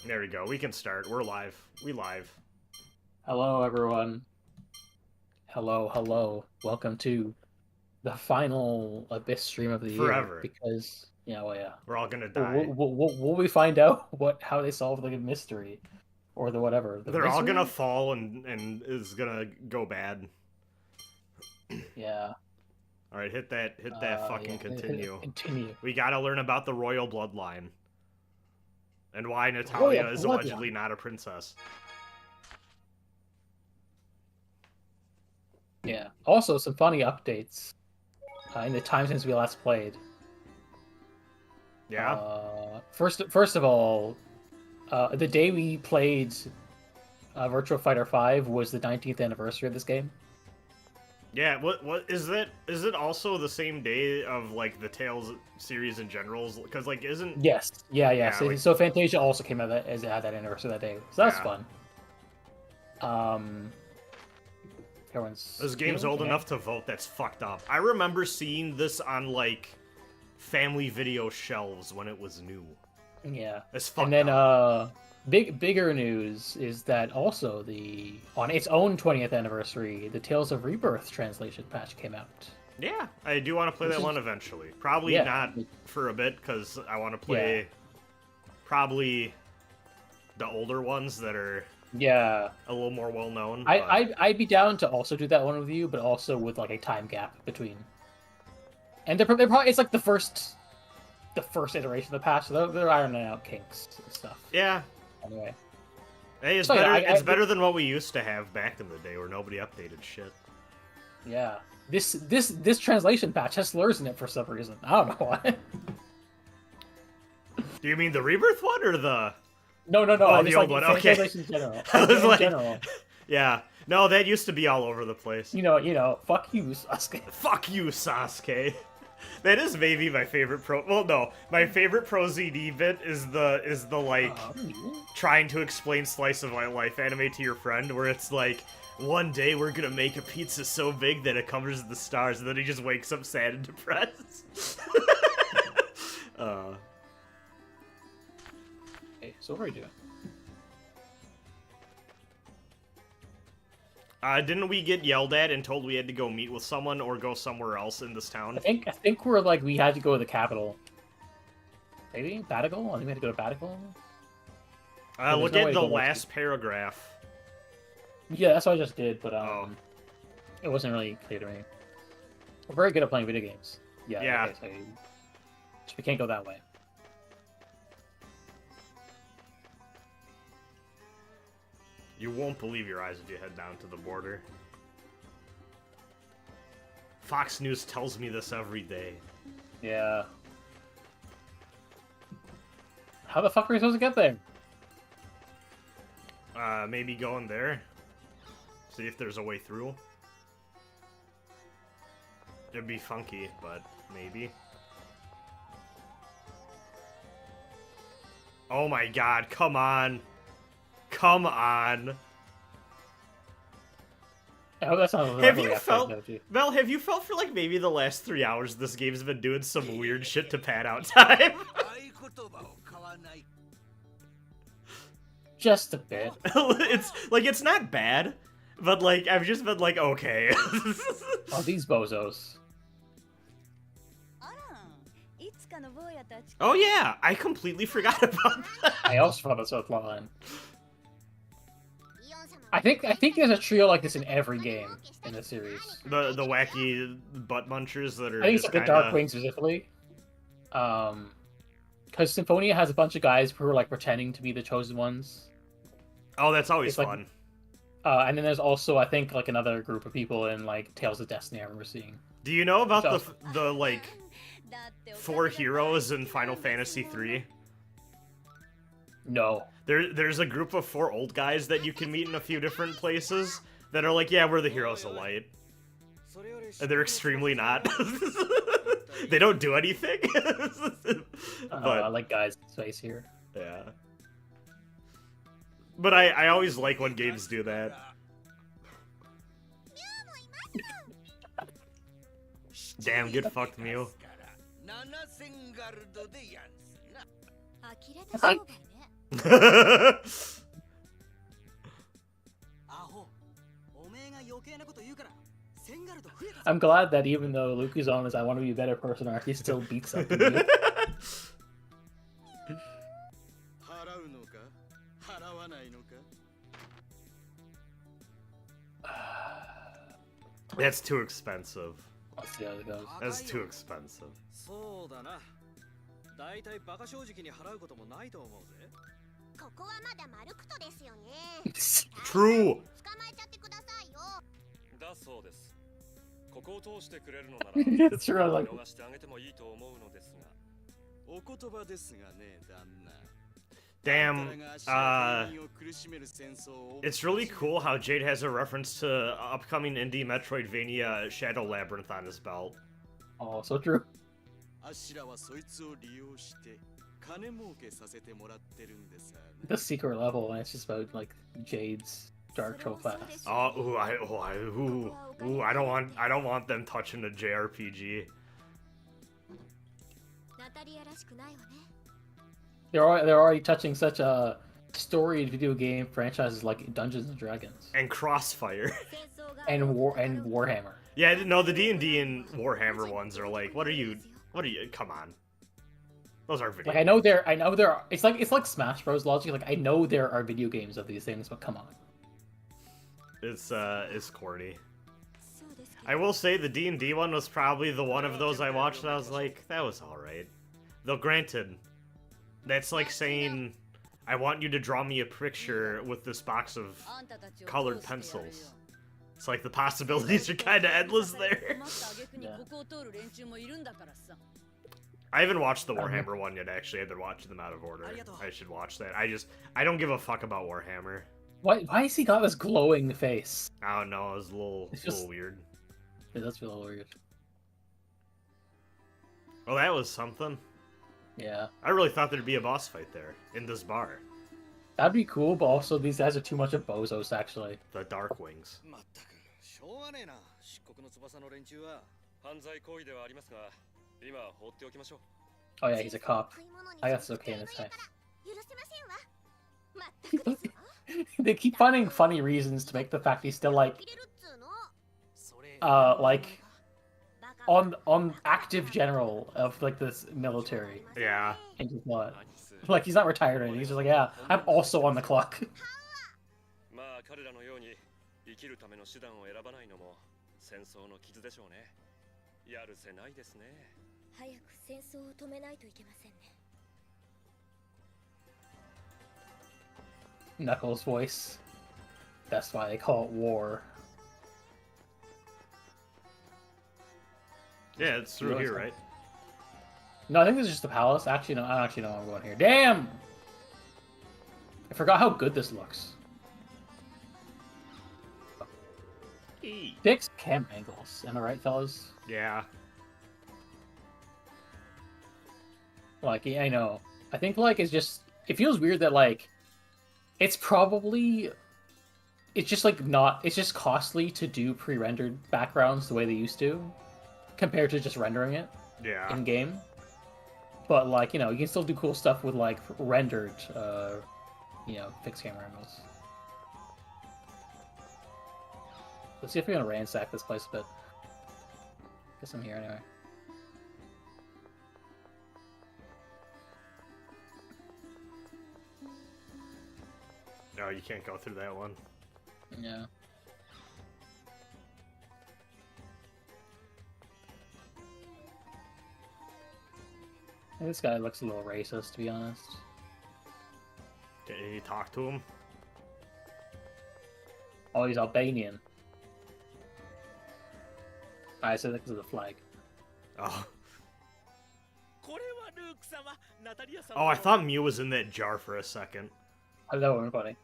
There we go. We can start. We're live. We live. Hello, everyone. Hello. Welcome to the final Abyss stream of the year. Forever. Because, yeah. We're all gonna die. Will we find out how they solve the mystery, or the whatever the They're all misery? gonna fall and is gonna go bad. Yeah. All right, hit that fucking continue. Continue. We gotta learn about the royal bloodline and why Natalia Royal is bloodline. allegedly not a princess. Yeah. Also, some funny updates in the time since we last played. Yeah. First of all, the day we played Virtua Fighter 5 was the 19th anniversary of this game. Yeah. What is that? Is it also the same day of like the Tales series in general? Because like isn't Yes. Yeah. Yeah, So, like- so Fantasia also came out as it had that anniversary that day. So that's Yeah. fun. Everyone's this game's old enough to vote. That's fucked up. I remember seeing this on like family video shelves when it was new. Yeah. It's fucked And then up. bigger news is that also on its own 20th anniversary, the Tales of Rebirth translation patch came out. Yeah, I do want to play that one eventually. Probably not for a bit, because I want to play probably the older ones that are a little more well-known. I'd be down to also do that one with you, but also with like a time gap between. And they're probably it's like the first iteration of the patch, so they're ironing out kinks and stuff. Yeah. Anyway. Hey, it's better. It's better than what we used to have back in the day, where nobody updated shit. Yeah. This translation patch has slurs in it for some reason. I don't know why. Do you mean the Rebirth one or the? No. Oh, the old one. Okay. Translations in general. I was like, general. Yeah. No, that used to be all over the place. You know. Fuck you, Sasuke. Fuck you, Sasuke. That is maybe my favorite pro. Well, no, my favorite Pro ZD bit is the like trying to explain slice of life anime to your friend, where it's like, one day we're gonna make a pizza so big that it covers the stars, and then he just wakes up sad and depressed. Hey, so what are you doing? Didn't we get yelled at and told we had to go meet with someone or go somewhere else in this town? I think we're like we had to go to the capital. Maybe Batagal? I think we had to go to Batagal. Look at the last paragraph. Yeah, that's what I just did, but it wasn't really clear to me. We're very good at playing video games. Yeah. Okay, so we can't go that way. You won't believe your eyes if you head down to the border. Fox News tells me this every day. Yeah. How the fuck are we supposed to get there? Maybe going there. See if there's a way through. It'd be funky, but maybe. Oh my god, come on. Come on. I hope that's not have you felt, Mel, have you felt for like maybe the last 3 hours this game's been doing some weird shit to pad out time? Just a bit. It's not bad, but like I've just been like, okay. Oh, these bozos. Oh yeah, I completely forgot about that. I also forgot about line. I think there's a trio like this in every game in the series. The wacky butt munchers that are. I think it's like the Darkwing specifically. Because Symphonia has a bunch of guys who are like pretending to be the chosen ones. Oh, that's always fun. And then there's also I think like another group of people in like Tales of Destiny I remember seeing. Do you know about the like 4 heroes in Final Fantasy 3? No. There's a group of 4 old guys that you can meet in a few different places that are like, yeah, we're the heroes of light. And they're extremely not. They don't do anything. But I like guys' face here. Yeah. But I always like when games do that. Damn, get fucked, Mew. I'm glad that even though Luke's on his I want to be a better person arc, he still beats up you. That's too expensive. Let's see how it goes. That's too expensive. True. It's really like damn, it's really cool how Jade has a reference to upcoming indie Metroidvania Shadow Labyrinth on his belt. oh so true. The secret level, and it's just about like Jade's dark troll class. Oh, I don't want them touching a JRPG. They're already touching such a storied video game franchises like Dungeons and Dragons And Crossfire. and Warhammer. Yeah, no, the D&D and Warhammer ones are like, what are you, come on. Those are video Like I know there. It's like Smash Bros. Logic. Like I know there are video games of these things, but come on. It's corny. I will say the D&D one was probably the one of those I watched that I was like, that was alright. Though granted, that's like saying, I want you to draw me a picture with this box of colored pencils. It's like the possibilities are kind of endless there. Yeah. I haven't watched the Warhammer one yet, actually. I've been watching them out of order. I should watch that. I don't give a fuck about Warhammer. Why has he got this glowing face? I don't know, it was a little just- weird. It does feel a little weird. Oh, that was something. Yeah. I really thought there'd be a boss fight there, in this bar. That'd be cool, but also these guys are too much of bozos, actually. The Dark Wings. Oh yeah, he's a cop. I guess it's okay in this time. They keep finding funny reasons to make the fact he's still like on active general of like this military. Yeah. And just what? Like he's not retired or anything. He's just like, yeah, I'm also on the clock. Knuckles' voice. That's why they call it war. Yeah, it's through here, right? No, I think this is just the palace. Actually, no, I don't actually know I'm going here. Damn! I forgot how good this looks. Fix cam angles. Am I right, fellas? Yeah. Like, yeah, I know. I think, like, it's just... It feels weird that, like... It's probably... It's just, like, not... It's just costly to do pre-rendered backgrounds the way they used to, compared to just rendering it in-game. But, like, you know, you can still do cool stuff with, like, rendered, you know, fixed camera angles. Let's see if we're gonna ransack this place a bit. Guess I'm here anyway. No, you can't go through that one. Yeah. This guy looks a little racist, to be honest. Can you talk to him? Oh, he's Albanian. I said that because of the flag. Oh. Oh, I thought Mew was in that jar for a second. Oh, that would be funny.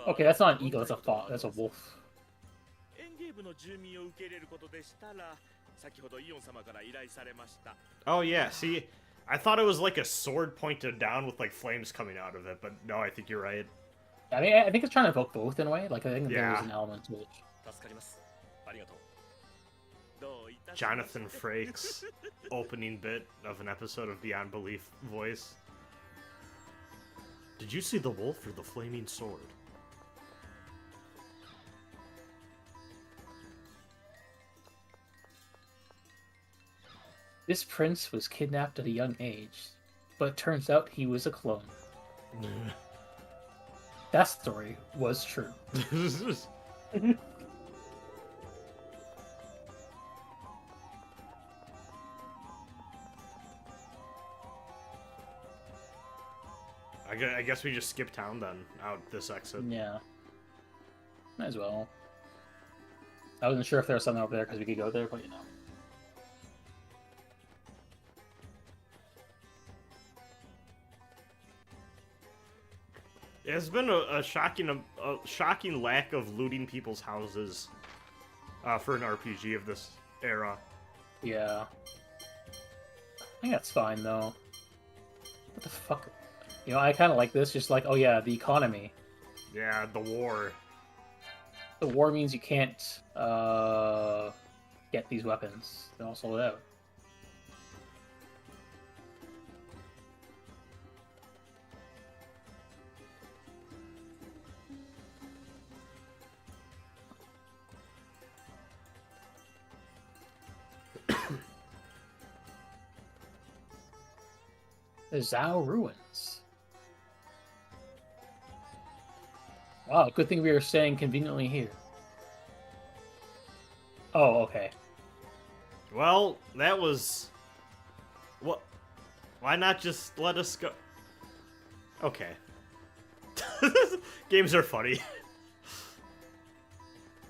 Okay, that's not an eagle, that's a fox. That's a wolf. Oh yeah, see, I thought it was like a sword pointed down with like flames coming out of it, but no, I think you're right. I mean, I think it's trying to evoke both in a way. Like, I think there Yeah. is an element to it. Jonathan Frakes opening bit of an episode of Beyond Belief voice. Did you see the wolf or the flaming sword? This prince was kidnapped at a young age, but it turns out he was a clone. That story was true. I guess we just skip town then, out this exit. Yeah. Might as well. I wasn't sure if there was something over there because we could go there, but you know. It's been a shocking lack of looting people's houses for an RPG of this era. Yeah. I think that's fine, though. What the fuck? You know, I kind of like this, just like, oh yeah, the economy. Yeah, the war. The war means you can't get these weapons. They're all sold out. The Zhao Ruins. Wow, good thing we are staying conveniently here. Oh, okay. Well, that was... What? Why not just let us go? Okay. Games are funny.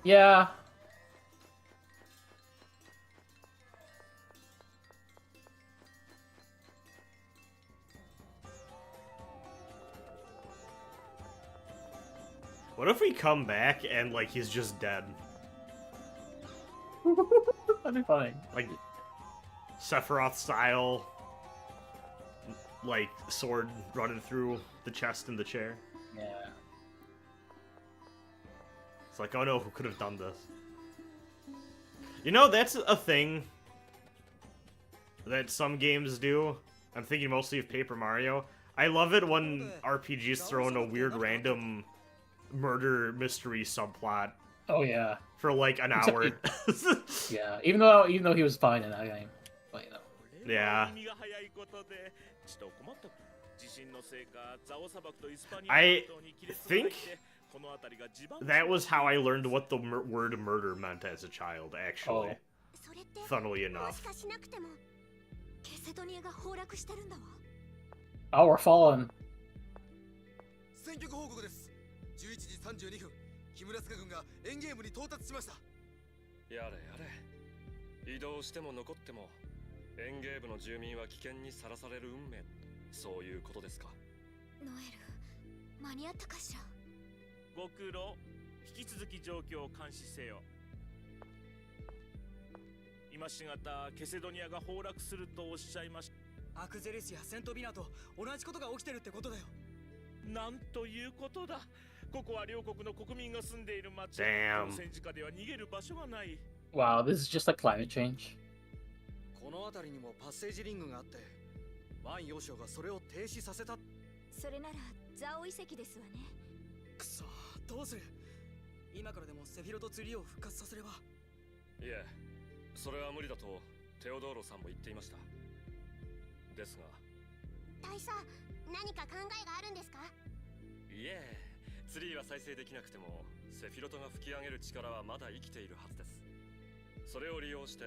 Yeah. What if we come back and, like, he's just dead? That'd be funny. Like, Sephiroth style, like, sword running through the chest in the chair. Yeah. It's like, oh no, who could have done this? You know, that's a thing that some games do. I'm thinking mostly of Paper Mario. I love it when RPGs throw in a weird random murder mystery subplot Oh yeah. for like an hour. Yeah. Even though he was fine in that game, but you know. Yeah. I think that was how I learned what the word murder meant as a child, actually. Oh. Funnily enough. Oh, we're falling. 戦局報告です。11時32分、木村塚軍がエンゲームに到達しました。やれやれ。移動しても残っても、エンゲームの住民は危険にさらされる運命。そういうことですか。ノエル、間に合ったかしら。ご苦労。引き続き状況を監視せよ。今しがたケセドニアが崩落するとおっしゃいました。アクゼレスやセントビナと同じことが起きてるってことだよ。なんということだ。ここは両国の国民が住んでいる町。戦時下では逃げる場所がない。Wow, this is just like climate change. この辺りにもパッセージリングがあって、ワン幼少がそれを停止させた。それならザオ遺跡ですわね。くそ、どうする？今からでもセフィロとツリーを復活させれば。いえ、それは無理だとテオドーロさんも言っていました。ですが。大佐、何か考えがあるんですか？いえ、ツリーは再生できなくてもセフィロトが吹き上げる力はまだ生きているはずです。それを利用して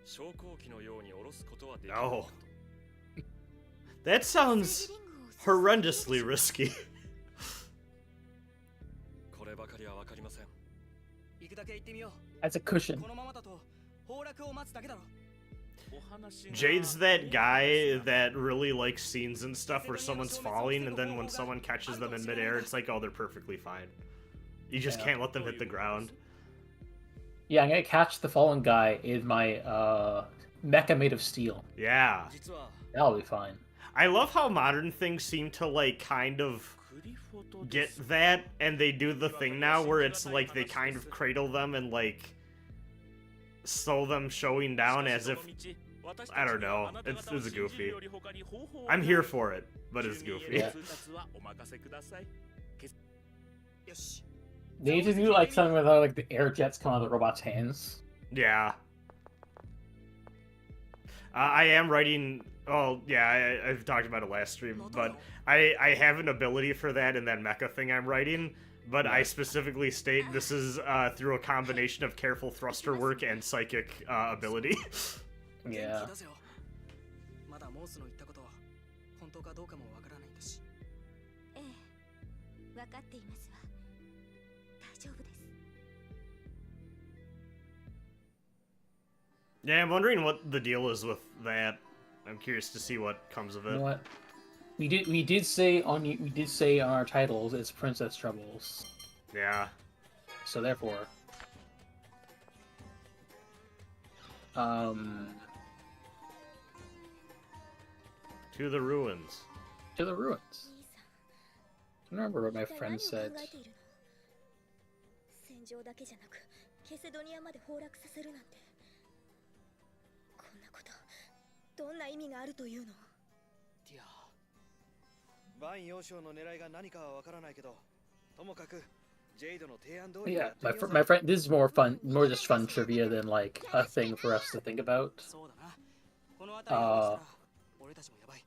昇降機のように下ろすことはできる。Oh. That sounds horrendously risky. こればかりはわかりません。行くだけ行ってみよう。 As a cushion. このままだと崩落を待つだけだろ。 Jade's that guy that really likes scenes and stuff where someone's falling, and then when someone catches them in midair, it's like, oh, they're perfectly fine. You just can't let them hit the ground. Yeah, I'm gonna catch the fallen guy in my mecha made of steel. Yeah. That'll be fine. I love how modern things seem to, like, kind of get that, and they do the thing now where it's like they kind of cradle them and, like, slow them showing down as if I don't know. It's goofy. I'm here for it, but it's goofy. Yeah. よし They need to do like something where like the air jets come out of the robot's hands. Yeah. I am writing. Oh yeah, I've talked about it last stream, but I have an ability for that in that mecha thing I'm writing. But I specifically state this is through a combination of careful thruster work and psychic ability. 元気 Yeah. だぜよまだモースの言ったこと本当かどうかもわからないんだしええ分かっていますわ大丈夫です Yeah, I'm wondering what the deal is with that. I'm curious to see what comes of You it. know what? We did say on our titles it's Princess Troubles. Yeah. So therefore, To the ruins. to the ruins. 兄さん I remember what my 一体 friend 何を said. 考えているの戦場だけじゃなくケセドニアまで崩落させるなんてこんなことどんな意味があるというのティアバン幼少の狙いが何かはわからないけどともかくジェイドの提案通り Yeah, やってみようぜ my friend. This is more fun, more just fun trivia than like a thing for us to think about. そうだなこの辺りを落ちたら俺たちもやばい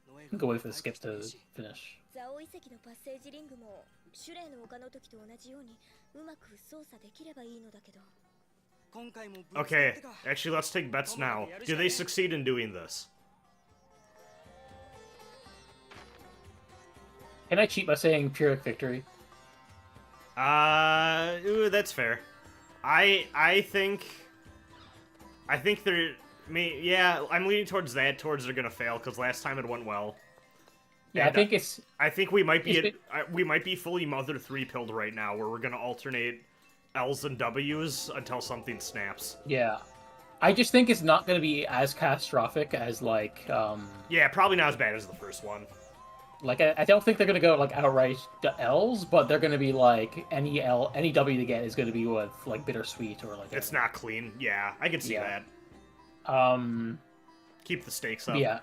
ノエ You can go wait for the skip to finish. ザオ遺跡のパッセージリングもシュレイの丘の時と同じようにうまく操作できればいいのだけど今回もぶつかっ Okay, てか actually, let's take bets now. Do they succeed in doing this? Can I cheat by saying Pyrrhic victory? Ooh, that's fair. I think they're yeah, I'm leaning towards that. Towards they're gonna fail because last time it went well. Yeah, And, I think it's I think we might be Is it- we might be fully Mother 3-pilled right now, where we're gonna alternate L's and W's until something snaps. yeah. I just think it's not going to be as catastrophic as like Yeah, probably not as bad as the first one. like I don't think they're going to go like outright to L's, but they're going to be like any W to get is going to be with like bittersweet or like It's not clean. Yeah, I can see Yeah. that. Keep the stakes up. Yeah,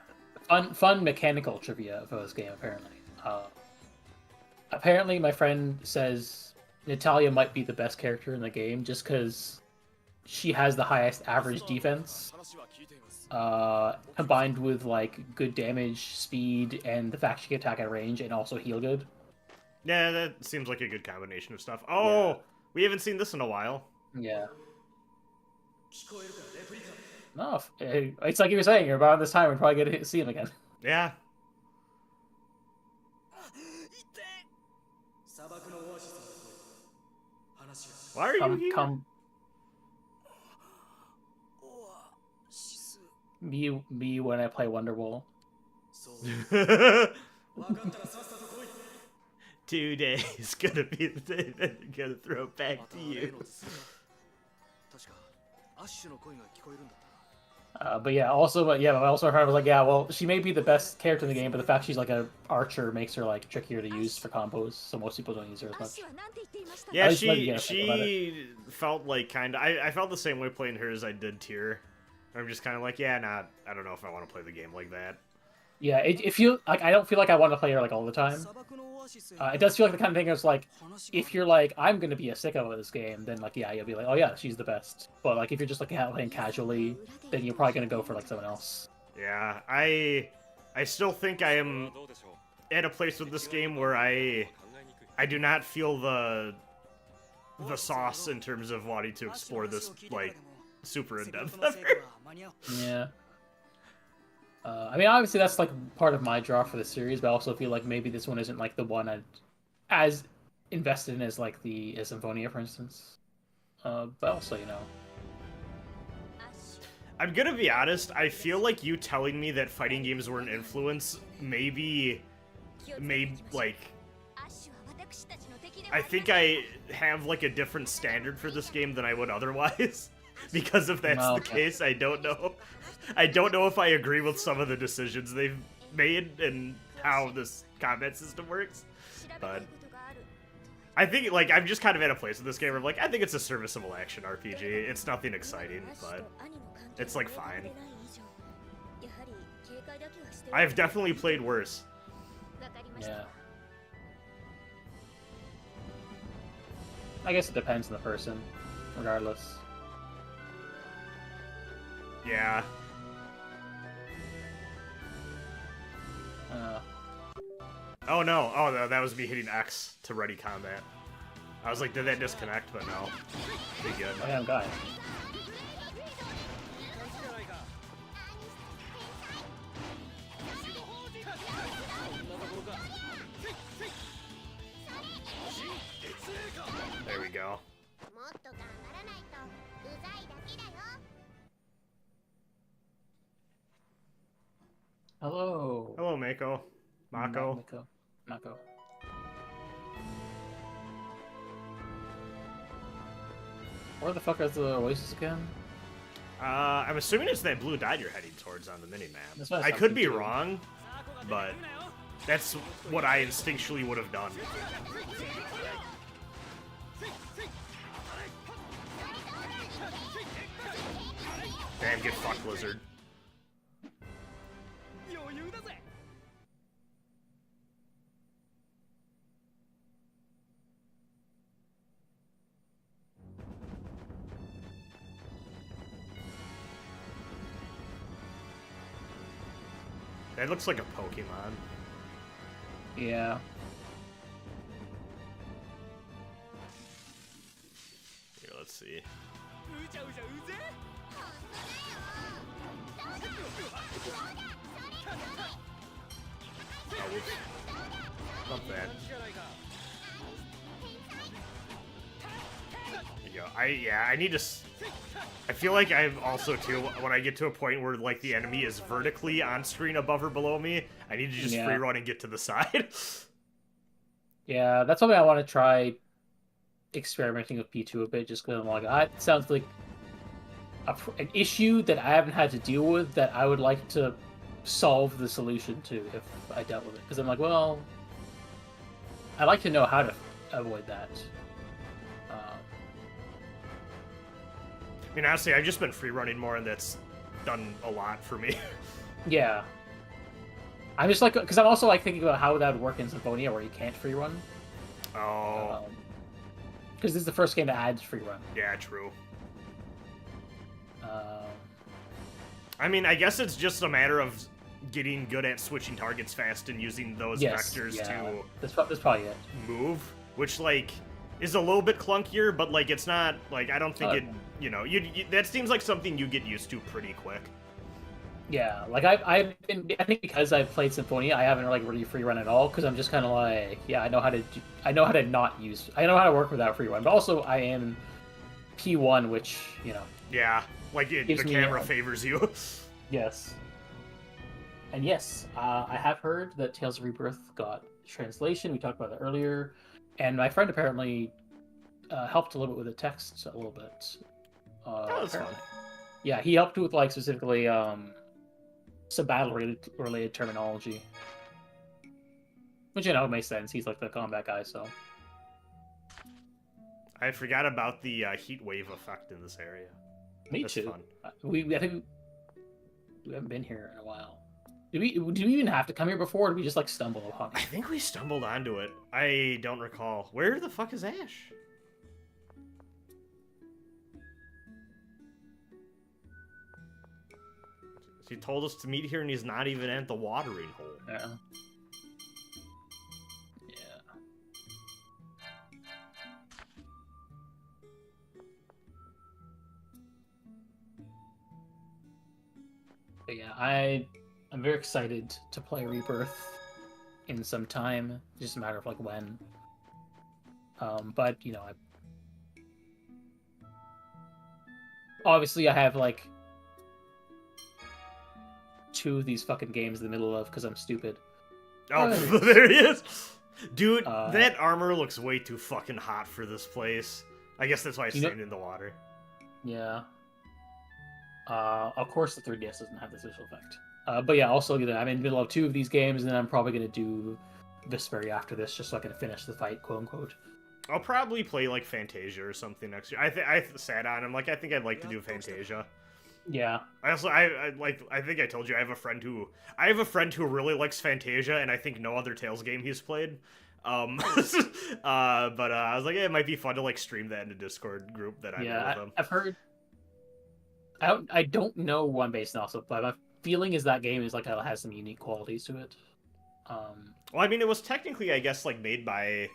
fun mechanical trivia for this game apparently. Apparently, my friend says Natalia might be the best character in the game just because she has the highest average defense, 話は聞いています combined with like good damage, speed, and the fact she can attack at range and also heal good. Yeah, that seems like a good combination of stuff. Oh, Yeah. we haven't seen this in a while. Yeah. 聞こえるかレプリカ No, it's like you were saying. You're about this time. We're probably gonna see him again. Yeah. 痛え砂漠のオアシスの話は Why are you here? Come, オアシス me when I play Wonderwall. そう分かったらさっさと来い Today's gonna be the day that I'm gonna throw it ま back た to 例 you. のですね確かアッシュの声が聞こえるんだったな But I also heard I was like, yeah, well, she may be the best character in the game, but the fact she's like a archer makes her like trickier to use for combos, so most people don't use her as アッ much. シュは何て言っていました Yeah, I just wanted to she get a think about felt like kind of. I felt the same way playing her as I did Tyr. I'm just kind of like, yeah, nah, I don't know if I want to play the game like that. Yeah, it feels like I don't feel like I want to play her like all the time. 砂漠のオアシスへ It does feel like the kind of thing that's like, 話が if you're like, I'm gonna be a sicko of this game, then like, yeah, you'll be like, oh yeah, she's the best. But like, if you're just like playing casually, then you're probably gonna go for like someone else. Yeah, I still think I am どうでしょう at a place with this game where I do not feel the sauce in terms of wanting to アッシュの explore 話 this を聞いてから like でも super in セキュリ depth. ティのせいでは間に合う Yeah. I mean, obviously that's like part of my draw for the series, but I also feel like maybe this one isn't like the one I'd as invested in as like the Symphonia, for instance. But also, you know, アッシュ I'm gonna be honest. I feel like you telling me that fighting games were an influence maybe 気をつけてい made きましょう like アッシュは私たちの敵ではあ I りません think I have like a different standard for this game than I would otherwise. Because if that's Well, the case, I don't know. I don't know if I agree with some of the decisions they've made and how this combat system works. 調べたい but ことがあるとは I think, like, I'm just kind of at a place with this game where I'm like, I think it's a serviceable action RPG. It's nothing exciting, but it's, like, fine. I have definitely played worse. Yeah. I guess it depends on the person, regardless. Yeah. Oh no, oh that was me hitting X to ready combat. I was like, did that disconnect? But no. Be good. I am guy. There we go. Hello. Hello, Mako. Mako. Mako. Where the fuck is the Oasis again? I'm assuming it's that blue dot you're heading towards on the minimap. That's what I could be too. wrong, but that's what I instinctually would have done. Damn, get fucked, lizard. That looks like a Pokemon. Yeah. Here, let's see. Oh, whoops. Not bad. There you go. I need to... I feel like I've also, too, when I get to a point where, like, the enemy is vertically on screen above or below me, I need to just free run and get to the side. Yeah, that's something I want to try experimenting with P2 a bit, just because I'm like, it sounds like an issue that I haven't had to deal with that I would like to solve the solution to if I dealt with it. Because I'm like, well, I'd like to know how to avoid that. I mean, honestly, I've just been free running more, and that's done a lot for me. Yeah. I'm just like, because I'm also like thinking about how that would work in Symphonia where you can't free run. Oh. Because this is the first game that adds free run. Yeah, true. I mean, I guess it's just a matter of getting good at switching targets fast and using those vectors to that's probably it. Move, which, like, is a little bit clunkier, but, like, it's not, like, I don't think it, you know, that seems like something you get used to pretty quick. Yeah, like, I think because I've played Symphonia, I haven't, like, really free run at all, because I'm just kind of like, yeah, I know how to not use, I know how to work without free run, but also I am P1, which, you know. Yeah, like, the camera favors you. Yes. And yes, I have heard that Tales of Rebirth got translation, we talked about that earlier. And my friend apparently helped a little bit with the text a little bit. That's fun. Yeah, he helped with, like, specifically some battle-related terminology. Which, you know, makes sense. He's, like, the combat guy, so... I forgot about the heat wave effect in this area. Me That's too. Fun. I think we haven't been here in a while. Did we even have to come here before, or did we just, like, stumble upon it? I think we stumbled onto it. I don't recall. Where the fuck is Ash? He told us to meet here, and he's not even at the watering hole. Yeah. But yeah, I'm very excited to play Rebirth in some time. It's just a matter of, like, when. But, you know, obviously I have, like, 2 of these fucking games in the middle of because I'm stupid. Oh, there he is! Dude, that armor looks way too fucking hot for this place. I guess that's why I stayed in the water. Yeah. Of course the 3DS doesn't have this visual effect. But yeah, also, you know, I'm in the middle of 2 of these games, and then I'm probably going to do Vesperia after this, just so I can finish the fight, quote-unquote. I'll probably play like Fantasia or something next year. I sat on. I'm like, I think I'd like to do Fantasia. Yeah. I also I think I told you I have a friend who really likes Fantasia, and I think no other Tales game he's played. But I was like, it might be fun to like stream that in a Discord group that I'm in with him. I've heard. I don't know One Base also, but my feeling is that game is like has some unique qualities to it. Well, I mean, it was technically, I guess, like made by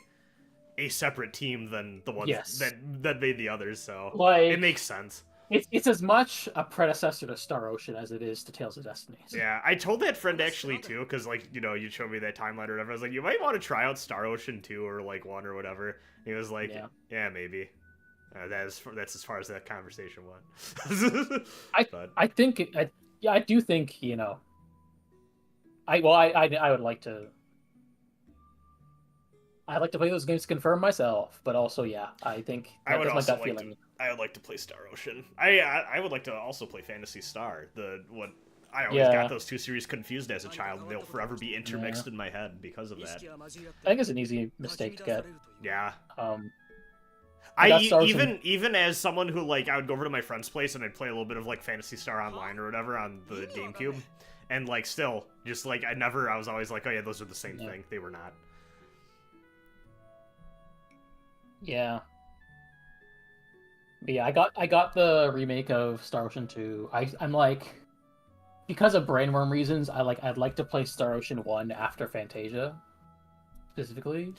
a separate team than the ones that made the others, so like, it makes sense. It's as much a predecessor to Star Ocean as it is to Tales of Destiny. Yeah, I told that friend actually too, because like you showed me that timeline or whatever. I was like, you might want to try out Star Ocean 2 or like 1 or whatever. And he was like, yeah maybe. That's as far as that conversation went. I think I do think I would like to. I'd like to play those games to confirm myself, but also, I think I would also feeling. I would like to play Star Ocean. I would like to also play Phantasy Star. I always got those two series confused as a child, and they'll forever be intermixed in my head because of that. I think it's an easy mistake to get. Yeah. Even even as someone who like I would go over to my friend's place and I'd play a little bit of like Phantasy Star Online or whatever on the GameCube, and like still just like I was always like, oh yeah, those are the same thing. They were not. Yeah. But yeah, I got the remake of Star Ocean 2. I'm like, because of brainworm reasons, I'd like to play Star Ocean 1 after Fantasia, specifically.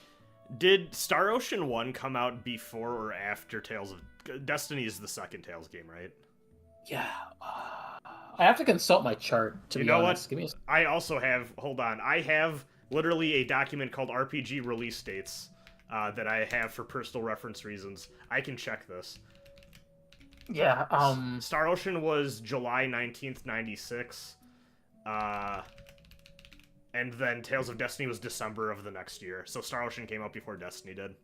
Did Star Ocean 1 come out before or after Tales of Destiny? Is the second Tales game, right? Yeah. I have to consult my chart to be honest. What? I also have. Hold on. I have literally a document called RPG release dates that I have for personal reference reasons. I can check this. Yeah. Star Ocean was July 19th, 96. And then Tales of Destiny was December of the next year. So Star Ocean came out before Destiny did.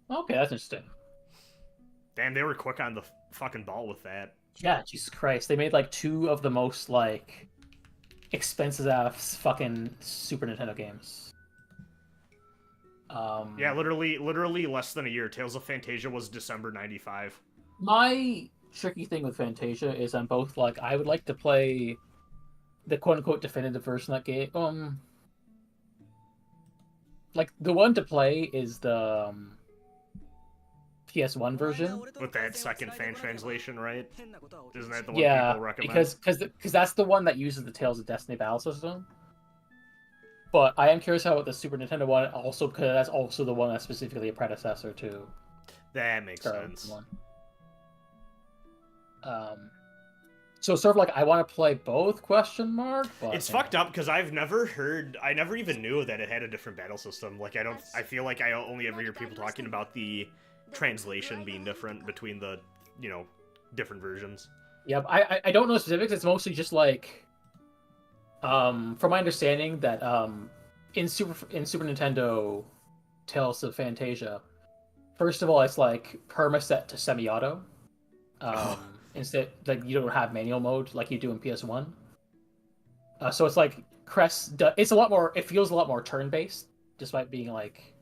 Okay, that's interesting. Damn, they were quick on the fucking ball with that. Yeah, Jesus Christ. They made like two of the most like expensive ass fucking Super Nintendo games. Yeah, literally less than a year. Tales of Fantasia was December 95. My tricky thing with Fantasia is I'm both like, I would like to play the quote-unquote definitive version of that game. Like, the one to play is the PS1 version. With that second fan translation, right? Isn't that the one people recommend? Because that's the one that uses the Tales of Destiny battle system. But I am curious how about the Super Nintendo one, also because that's also the one that's specifically a predecessor to. That makes sense. One. So sort of like I want to play both ? But, it's fucked up because I never even knew that it had a different battle system. Like I feel like I only ever hear people talking about the translation being different between the different versions. Yeah, I don't know specifics. It's mostly just like. From my understanding, that in Super Nintendo Tales of Fantasia, first of all, it's like permaset to semi-auto. Instead, like you don't have manual mode like you do in PS1. So it's like it's a lot more. It feels a lot more turn-based, despite being like,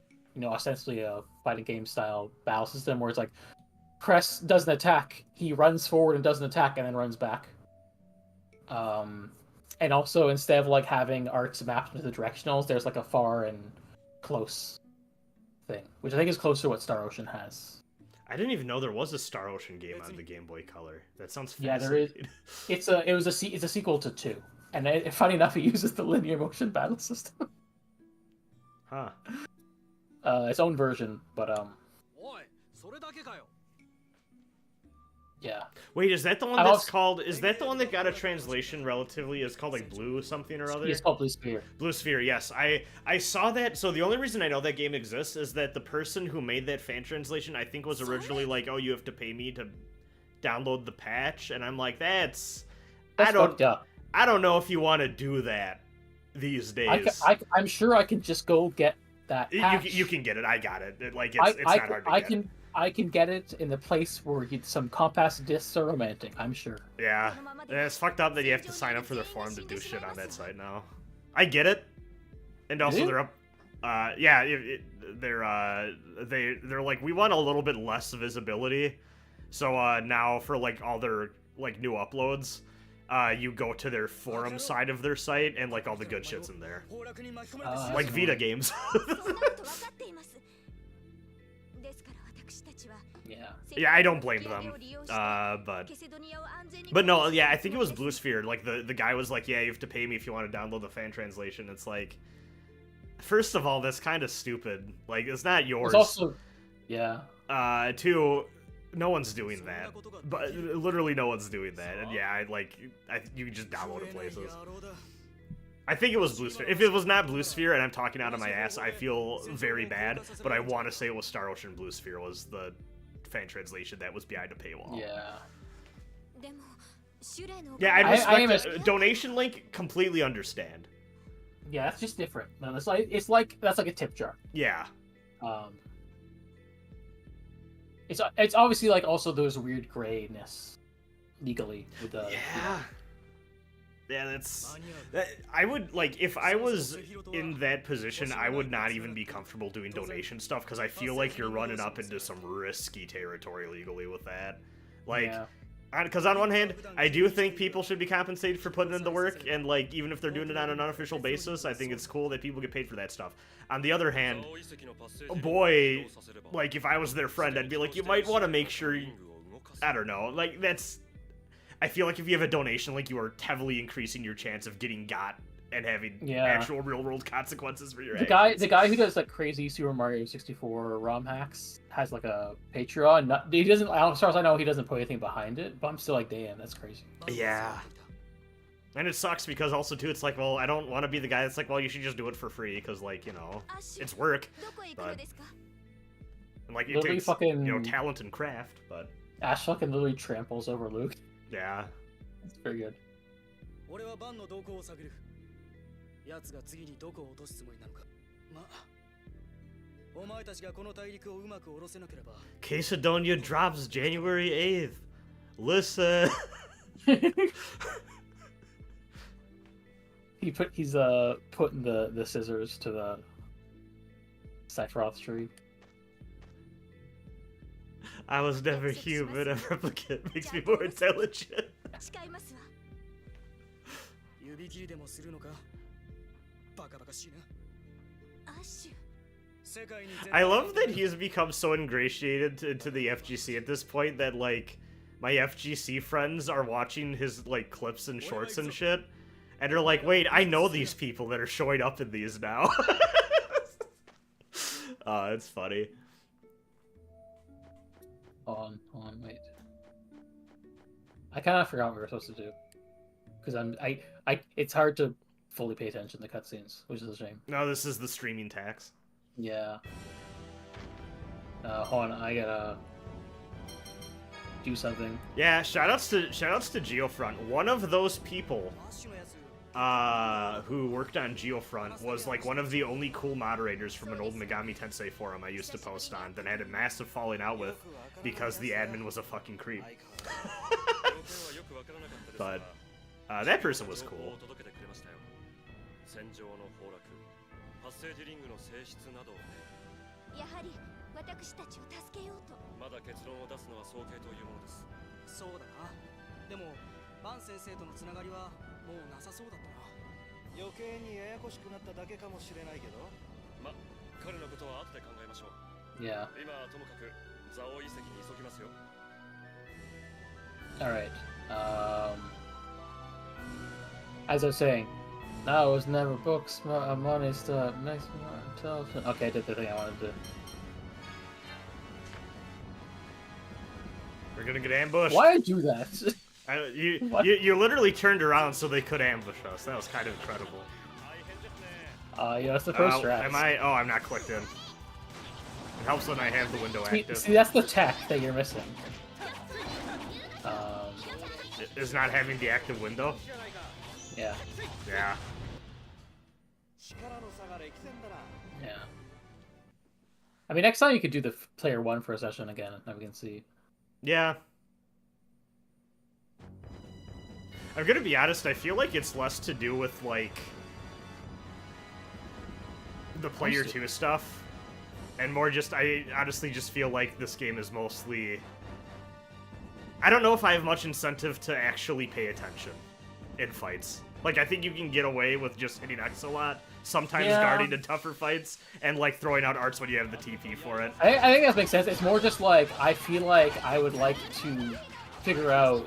ostensibly a fighting game style battle system where it's like Crest does an attack, he runs forward and does an attack, and then runs back. And also, instead of like having arcs mapped into the directionals, there's like a far and close thing, which I think is closer to what Star Ocean has. I didn't even know there was a Star Ocean game on the Game Boy Color. That sounds Yeah, fascinating. there is. It's a sequel to 2, and funny enough, it uses the linear motion battle system. Huh. Its own version, but yeah. Wait, is that the one that's called? Is that the one that got a translation relatively? It's called like Blue something or other. It's called Blue Sphere. Blue Sphere, yes. I saw that. So the only reason I know that game exists is that the person who made that fan translation, I think, was originally like, "Oh, you have to pay me to download the patch," and I'm like, "That's fucked up. I don't know if you want to do that these days." I'm sure I can just go get that patch. You can get it. I got it. It's not hard to get. I can get it in the place where some compact discs are romantic, I'm sure. Yeah. It's fucked up that you have to sign up for their forum to do shit on that site now. I get it. And also Yeah, they're like, we want a little bit less visibility, so now for like all their like new uploads, you go to their forum side of their site and like all the good shit's in there, like that's Vita annoying. games. そんなこと分かっていますですから私たちは Yeah. Yeah, I don't blame them. But no, yeah, I think it was Blue Sphere. Like the guy was like, yeah, you have to pay me if you want to download the fan translation. It's like, first of all, that's kind of stupid. Like, it's not yours. It's also, yeah. Two, no one's doing that. But literally, no one's doing that. And yeah, you can just download it places. I think it was Blue Sphere. If it was not Blue Sphere and I'm talking out of my ass, I feel very bad. But I want to say it was Star Ocean Blue Sphere was the fan translation that was behind a paywall. Yeah. Yeah, I respect I donation link. Completely understand. Yeah, that's just different. No, that's like that's like a tip jar. Yeah. It's obviously like also those weird grayness legally with the Yeah, I would, like, if I was in that position, I would not even be comfortable doing donation stuff, because I feel like you're running up into some risky territory legally with that. Like, because on one hand, I do think people should be compensated for putting in the work, and, like, even if they're doing it on an unofficial basis, I think it's cool that people get paid for that stuff. On the other hand, boy, like, if I was their friend, I'd be like, you might want to make sure, I don't know, like, that's... I feel like if you have a donation link, you are heavily increasing your chance of getting got and having actual real-world consequences for your actions. The guy who does like crazy Super Mario 64 ROM hacks has like a Patreon. He doesn't, as far as I know, he doesn't put anything behind it. But I'm still like, damn, that's crazy. Yeah. And it sucks because also too, it's like, well, I don't want to be the guy that's like, well, you should just do it for free because, like, you know, it's work. But and like it Literally takes fucking, you know, talent and craft. But Ash fucking literally tramples over Luke. Yeah. It's very good. 俺はバンの動向を探る。奴が次にどこを落とすつもりなのか。まあ、お前たちがこの大陸をうまく下ろせなければ。Quesadonia drops January 8th. Listen. He's putting the scissors to the Sephiroth tree. I was never human. A replicant makes me more intelligent. I love that he has become so ingratiated into the FGC at this point that, like, my FGC friends are watching his, like, clips and shorts and shit, and they're like, wait, I know these people that are showing up in these now. It's funny. Hold on, wait. I kind of forgot what we were supposed to do, because it's hard to fully pay attention to cutscenes, which is a shame. No, this is the streaming tax. Yeah. Hold on, I gotta do something. Yeah, shoutouts to Geofront. One of those people who worked on Geofront was like one of the only cool moderators from an old Megami Tensei forum I used to post on that I had a massive falling out with because the admin was a fucking creep. But that person was cool. やはり私たちを助けようと。まだ結論を出すのは早計というものです。そうだな。でもバン先生とのつながりはもうなさそうだったな。余計にややこしくなっただけかもしれないけど。ま、彼のことは後で考えましょう。Yeah. 今はともかく蔵王遺跡に急ぎますよ。All right. As I was saying, no, it was never books, money, stuff, makes me more intelligent. Okay, I did the thing I wanted to do. We're gonna get ambushed. Why I do that? You literally turned around so they could ambush us. That was kind of incredible. Yeah, that's the first strat. Am I? Oh, I'm not clicked in. It helps when I have the window active. See, that's the tech that you're missing. Is not having the active window? Yeah. Yeah. Yeah. I mean, next time you could do the player one for a session again, and we can see. Yeah. I'm gonna be honest, I feel like it's less to do with, like... the player 2 stuff, and more just, I honestly just feel like this game is mostly... I don't know if I have much incentive to actually pay attention in fights. Like, I think you can get away with just hitting X a lot, sometimes guarding in tougher fights, and, like, throwing out arts when you have the TP for it. I think that makes sense. It's more just, like, I feel like I would like to figure out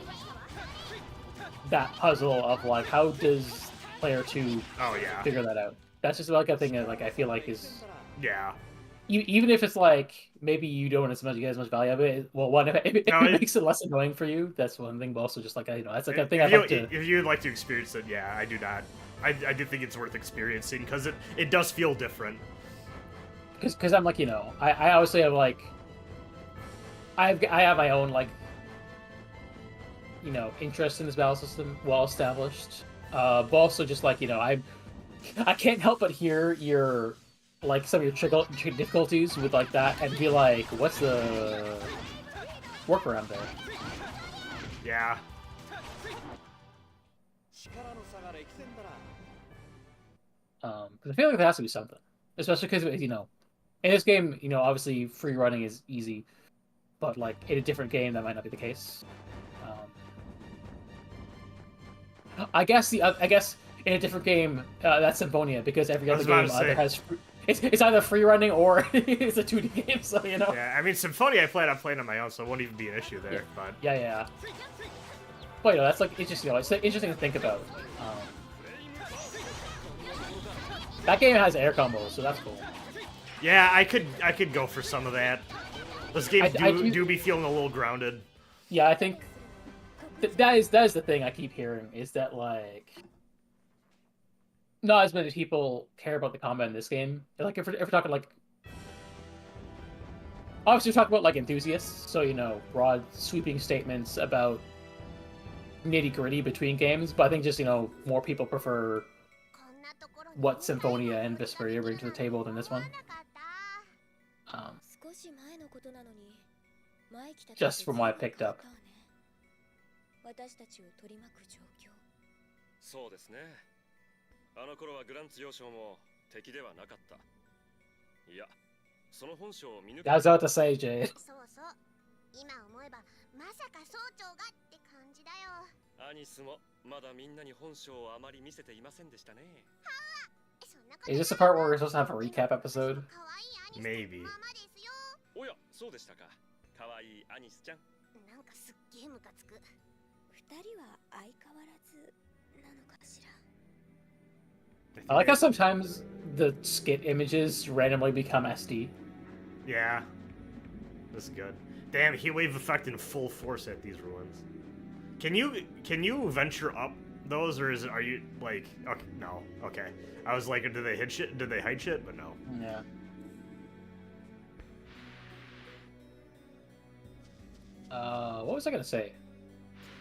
that puzzle of, like, how does player 2 figure that out? That's just, like, a thing that, like, I feel like is... Yeah. Even if it's like maybe you don't get as much value of it. Well, one if it makes it less annoying for you, that's one thing. But also just like that's like a thing I'd like to. If you'd like to experience it, yeah, I do not. I do think it's worth experiencing because it does feel different. Because I'm like I obviously have like I have my own like interest in this battle system, well established. But also just like I can't help but hear your. Like some of your difficulties with like that, and be like, "What's the workaround there?" Yeah. Because I feel like there has to be something, especially because in this game, obviously free running is easy, but like in a different game, that might not be the case. I guess in a different game, that's Symphonia, because every other game either has. It's either free running or it's a 2D game, so Yeah, I mean Symphonia I plan on playing on my own, so it won't even be an issue there. But yeah. But that's like it's just it's interesting to think about. That game has air combos, so that's cool. Yeah, I could go for some of that. Those games do be feeling a little grounded. Yeah, I think that is the thing I keep hearing is that like. Not as many people care about the combat in this game. Like if we're talking like, obviously we're talking about like enthusiasts, so broad sweeping statements about nitty gritty between games. But I think just more people prefer what Symphonia and Vesperia bring to the table than this one. Just from what I picked up. そうですね。あの頃はグランツ要衝も敵ではなかった。いや、その本性を見抜く。I was about to say, Jay. そうそう。今思えばまさか総長がって感じだよ。アニスもまだみんなに本性をあまり見せていませんでしたね。Is this the part where we're supposed to have a recap episode? Maybe. おや、そうでしたか。可愛いアニスちゃん。なんかすっげえムカつく。二人は相変わらずなのかしら。I like how sometimes the skit images randomly become SD. Yeah. That's good. Damn, heat wave effect in full force at these ruins. Can you venture up those, or are you like okay, no. Okay. I was like, did they hit shit? Did they hide shit? But no. Yeah. What was I gonna say?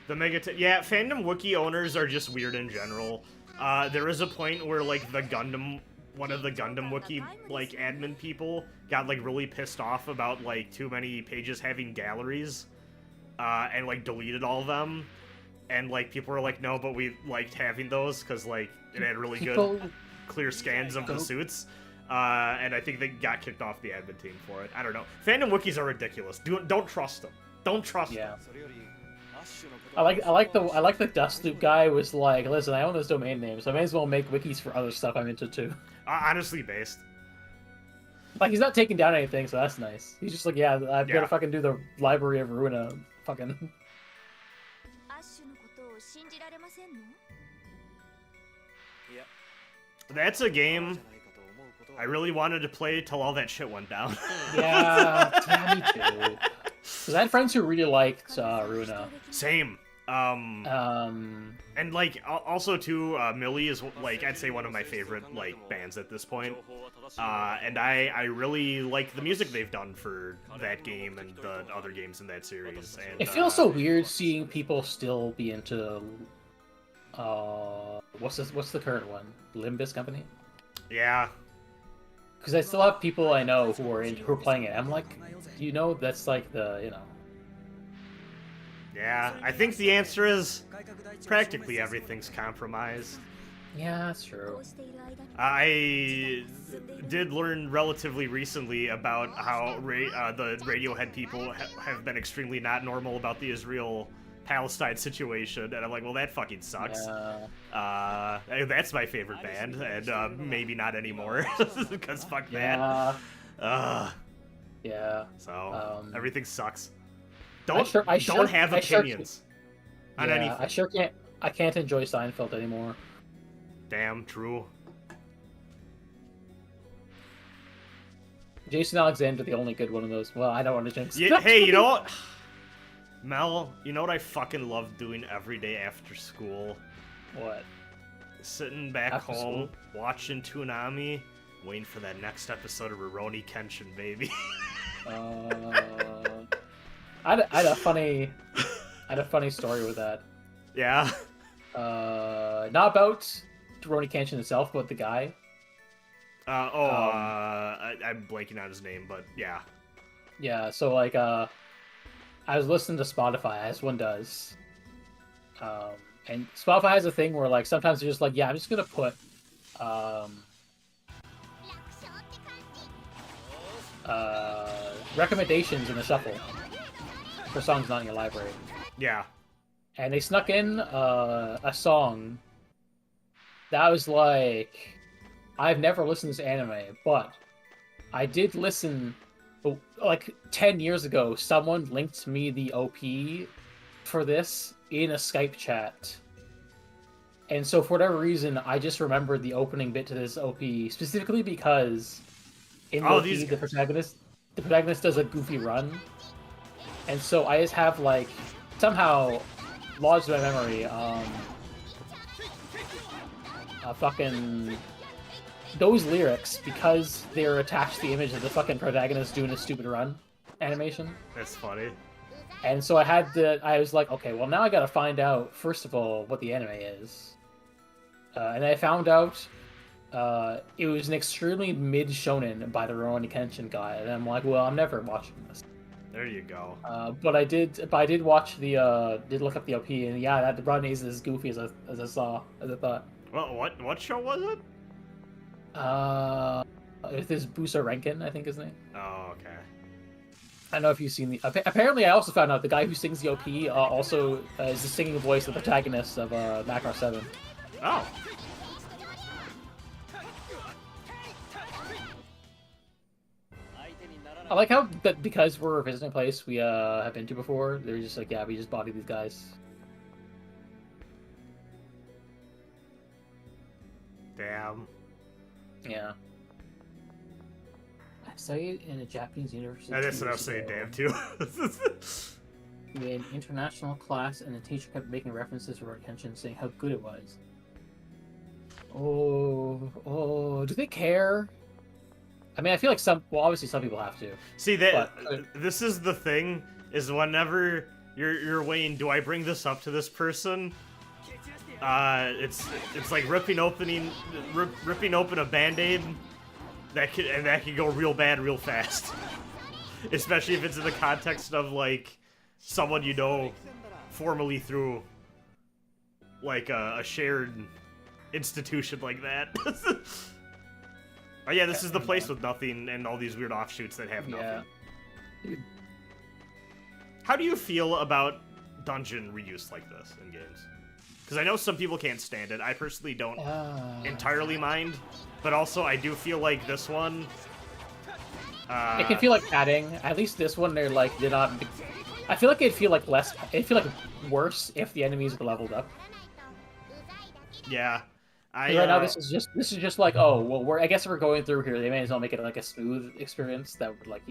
The yeah, fandom wiki owners are just weird in general. There was a point where like one of the Gundam wiki like admin people got like really pissed off about like too many pages having galleries, and like deleted all of them, and like people were like, no, but we liked having those because like it had really good clear scans of the suits. And I think they got kicked off the admin team for it. I don't know. Fandom wikis are ridiculous. Don't trust them. Don't trust them. I like the Dust Loop guy was like, listen, I own this domain name, so I may as well make wikis for other stuff I'm into too. Honestly based. Like he's not taking down anything, so that's nice. He's just like, yeah, I've got to fucking do the Library of Ruina, fucking. That's a game I really wanted to play till all that shit went down. Yeah, me too. Because I had friends who really liked Ruina. Same. And like also too, Millie is like I'd say one of my favorite like bands at this point. And I really like the music they've done for that game and the other games in that series. And it feels so weird seeing people still be into what's the current one? Limbus Company? Yeah. Because I still have people I know who are playing it. I'm like, that's like the Yeah, I think the answer is practically everything's compromised. Yeah, that's true. こうしている間に I did learn relatively recently about how the Radiohead people have been extremely not normal about the Israel-Palestine situation, and I'm like, well, that fucking sucks. Yeah. That's my favorite band, and maybe not anymore, because fuck Yeah. that. Yeah. So everything sucks. I Don't have opinions on yeah, anything. I sure can't. I can't enjoy Seinfeld anymore. Damn true. Jason Alexander, the only good one of those. Well, I don't want to jinx. Yeah, hey, you know what? Mel, you know what I fucking love doing every day after school? What? Sitting back After home, watching Toonami, waiting for that next episode of Rurouni Kenshin, baby. I had a funny story with that. Yeah. Not about Rurouni Kenshin itself, but the guy. I'm blanking on his name, but yeah. Yeah, so like I was listening to Spotify, as one does. And Spotify has a thing where like sometimes they're just like, yeah, I'm just gonna put recommendations in the shuffle for songs not in your library. Yeah. And they snuck in a song that was like, I've never listened to this anime, but I did listen. Like 10 years ago, someone linked me the OP for this in a Skype chat. And so for whatever reason, I just remembered the opening bit to this OP, specifically because in the OP, the protagonist does a goofy run. And so I just have like, somehow lodged in my memory, fucking those lyrics, because they're attached to the image of the fucking protagonist doing a stupid run animation. That's funny. And so I was like, okay, well now I gotta find out, first of all, what the anime is. And I found out it was an extremely mid-shonen by the Rurouni Kenshin guy, and I'm like, well, I'm never watching this. There you go. But I did watch did look up the OP, and yeah, that run is as goofy as I thought. Well, what show was it? If this Busa Renkin, I think his name. Oh, okay. I don't know if you've seen the. Apparently, I also found out the guy who sings the OP also is the singing voice of the protagonist of Macross 7. Oh. I like how that because we're visiting a place we have been to before, they're just like, yeah, we just body these guys. Damn. Yeah. I studied in a Japanese university. That's what I was saying, damn, too. We had an international class, and the teacher kept making references to Rurouni Kenshin, saying how good it was. Oh, do they care? I mean, I feel like obviously some people have to. See, this is the thing, is whenever you're weighing, do I bring this up to this person? It's like ripping open a Band-Aid that could go real bad real fast. Especially if it's in the context of like someone you know formally through like a shared institution like that. Oh yeah, this is the place with nothing and all these weird offshoots that have nothing. Yeah. How do you feel about dungeon reuse like this in games? Because I know some people can't stand it. I personally don't entirely mind, but also I do feel like this one. It can feel like padding. At least this one, they're not. I feel like it'd feel like less. It'd feel like worse if the enemies were leveled up. Yeah. Right now, this is just like, oh well, I guess if we're going through here, they may as well make it like a smooth experience that would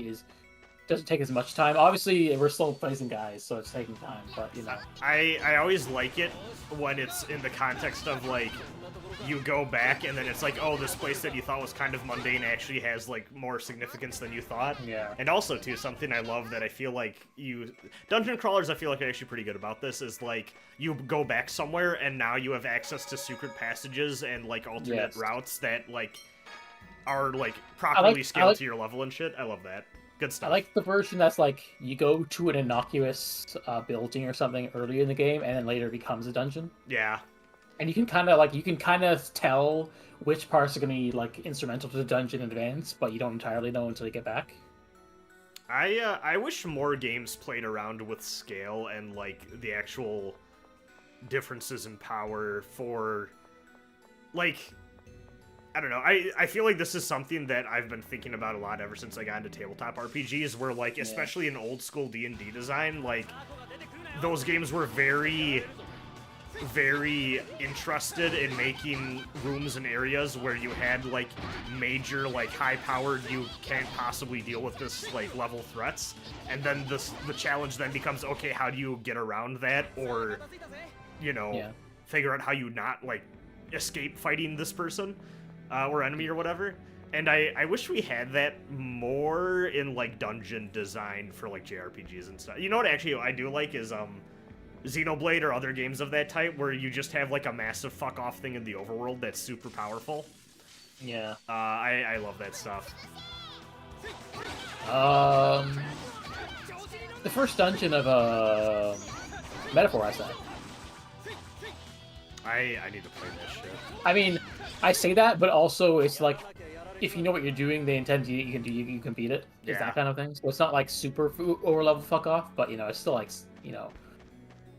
doesn't take as much time. Obviously, we're still placing guys, so it's taking time, but you know. I always like it when it's in the context of like you go back and then it's like, oh, this place that you thought was kind of mundane actually has like more significance than you thought. Yeah. And also too, something I love that I feel like dungeon crawlers, I feel like are actually pretty good about this is like you go back somewhere and now you have access to secret passages and like alternate routes that like are like properly scaled to your level and shit. I love that. Good stuff. I like the version that's like you go to an innocuous building or something early in the game and then later becomes a dungeon. Yeah. And you can kind of tell which parts are going to be like instrumental to the dungeon in advance, but you don't entirely know until you get back. I wish more games played around with scale and like the actual differences in power for like I don't know. I feel like this is something that I've been thinking about a lot ever since I got into tabletop RPGs, where like especially in old school D&D design, like those games were very interested in making rooms and areas where you had like major like high powered you can't possibly deal with this like level threats, and then the challenge then becomes, okay, how do you get around that, or figure out how you not like escape fighting this person or enemy or whatever. And I wish we had that more in like dungeon design for like JRPGs and stuff. You know what actually I do like is Xenoblade or other games of that type, where you just have like a massive fuck off thing in the overworld that's super powerful. Yeah. I love that stuff. The first dungeon of Metaphor, I said. I need to play that shit. I mean, I say that, but also it's like, if you know what you're doing, they intend you can beat it. It's that kind of thing. So it's not like super over level fuck off, but it's still like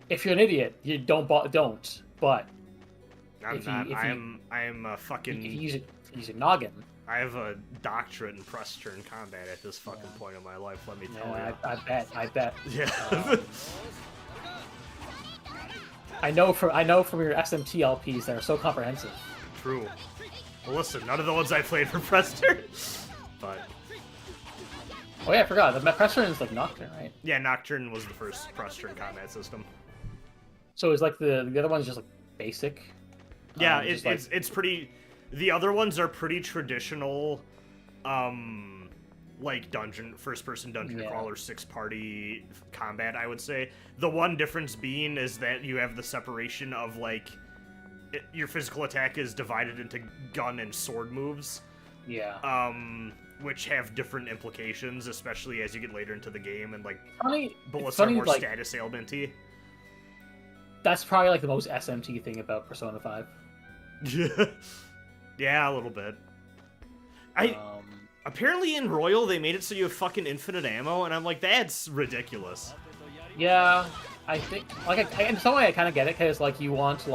if you're an idiot, you don't. But I'm a fucking. If you use your noggin. I have a doctorate in press turn combat at this fucking point in my life. Let me tell you. I bet. Yeah. I know from your SMT LPs that are so comprehensive. True. Well, listen, none of the ones I played were press turn, but. Oh yeah, I forgot. The press turn is like Nocturne, right? Yeah, Nocturne was the first press turn combat system. So it's like the other one's just like basic. Yeah, it's pretty. The other ones are pretty traditional, like first person dungeon crawler 6-party combat. I would say the one difference being is that you have the separation of like your physical attack is divided into gun and sword moves. Yeah. Which have different implications, especially as you get later into the game, and like bullets are more status ailment-y. That's probably like the most SMT thing about Persona 5. Yeah, a little bit. Apparently in Royal they made it so you have fucking infinite ammo, and I'm like, that's ridiculous. Yeah, I think in some way I kind of get it, because like you want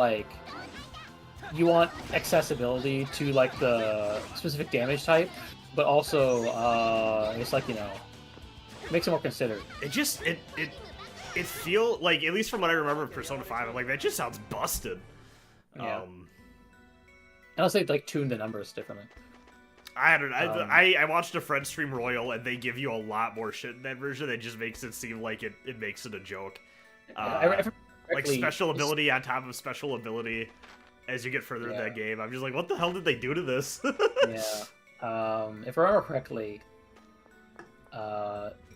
accessibility to like the specific damage type, but also it's like makes it more considered. It feel like, at least from what I remember of Persona 5, I'm like, that just sounds busted. Yeah. Unless they like tune the numbers differently. I don't know. I watched a friend stream Royal, and they give you a lot more shit in that version. That just makes it seem like it makes it a joke. Like special ability on top of special ability as you get further in that game. I'm just like, what the hell did they do to this? Yeah. If I remember correctly,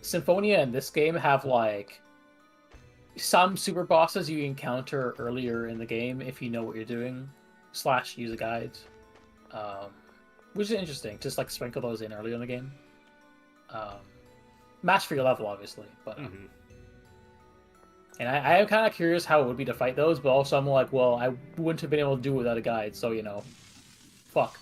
Symphonia and this game have like some super bosses you encounter earlier in the game if you know what you're doing / use a guide, which is interesting. Just like sprinkle those in earlier in the game. Match for your level, obviously, but and I am kind of curious how it would be to fight those, but also I'm like, well, I wouldn't have been able to do it without a guide, so fuck.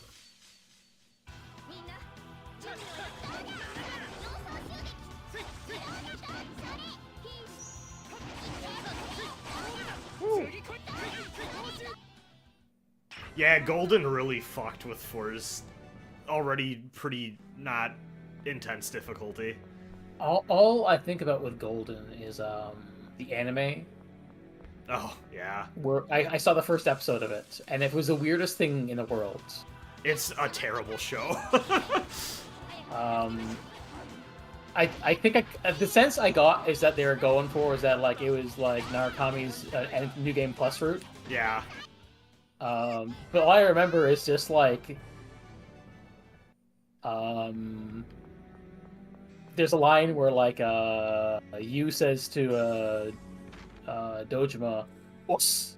Yeah, Golden really fucked with 4's already pretty not intense difficulty. All I think about with Golden is the anime. Oh, yeah. Where I saw the first episode of it, and it was the weirdest thing in the world. It's a terrible show. I think the sense I got is that they were going for is that like it was like Narukami's New Game Plus route. Yeah. But all I remember is just like there's a line where like Yu says to Dojima, "Oss,"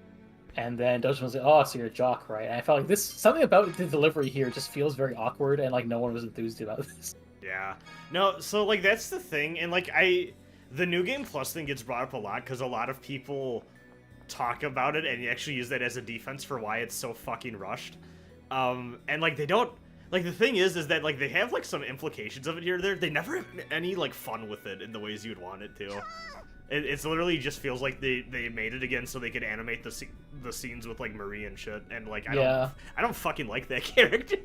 and then Dojima's like, "Oh, so you're a jock, right?" And I felt like something about the delivery here just feels very awkward, and like no one was enthused about this. Yeah. No, so like that's the thing, and like the New Game Plus thing gets brought up a lot because a lot of people talk about it and actually use that as a defense for why it's so fucking rushed. And like they don't like the thing is that like they have like some implications of it here or there. They never have any like fun with it in the ways you'd want it to. It's literally just feels like they made it again so they could animate the scenes with like Marie and shit. And like I don't fucking like that character.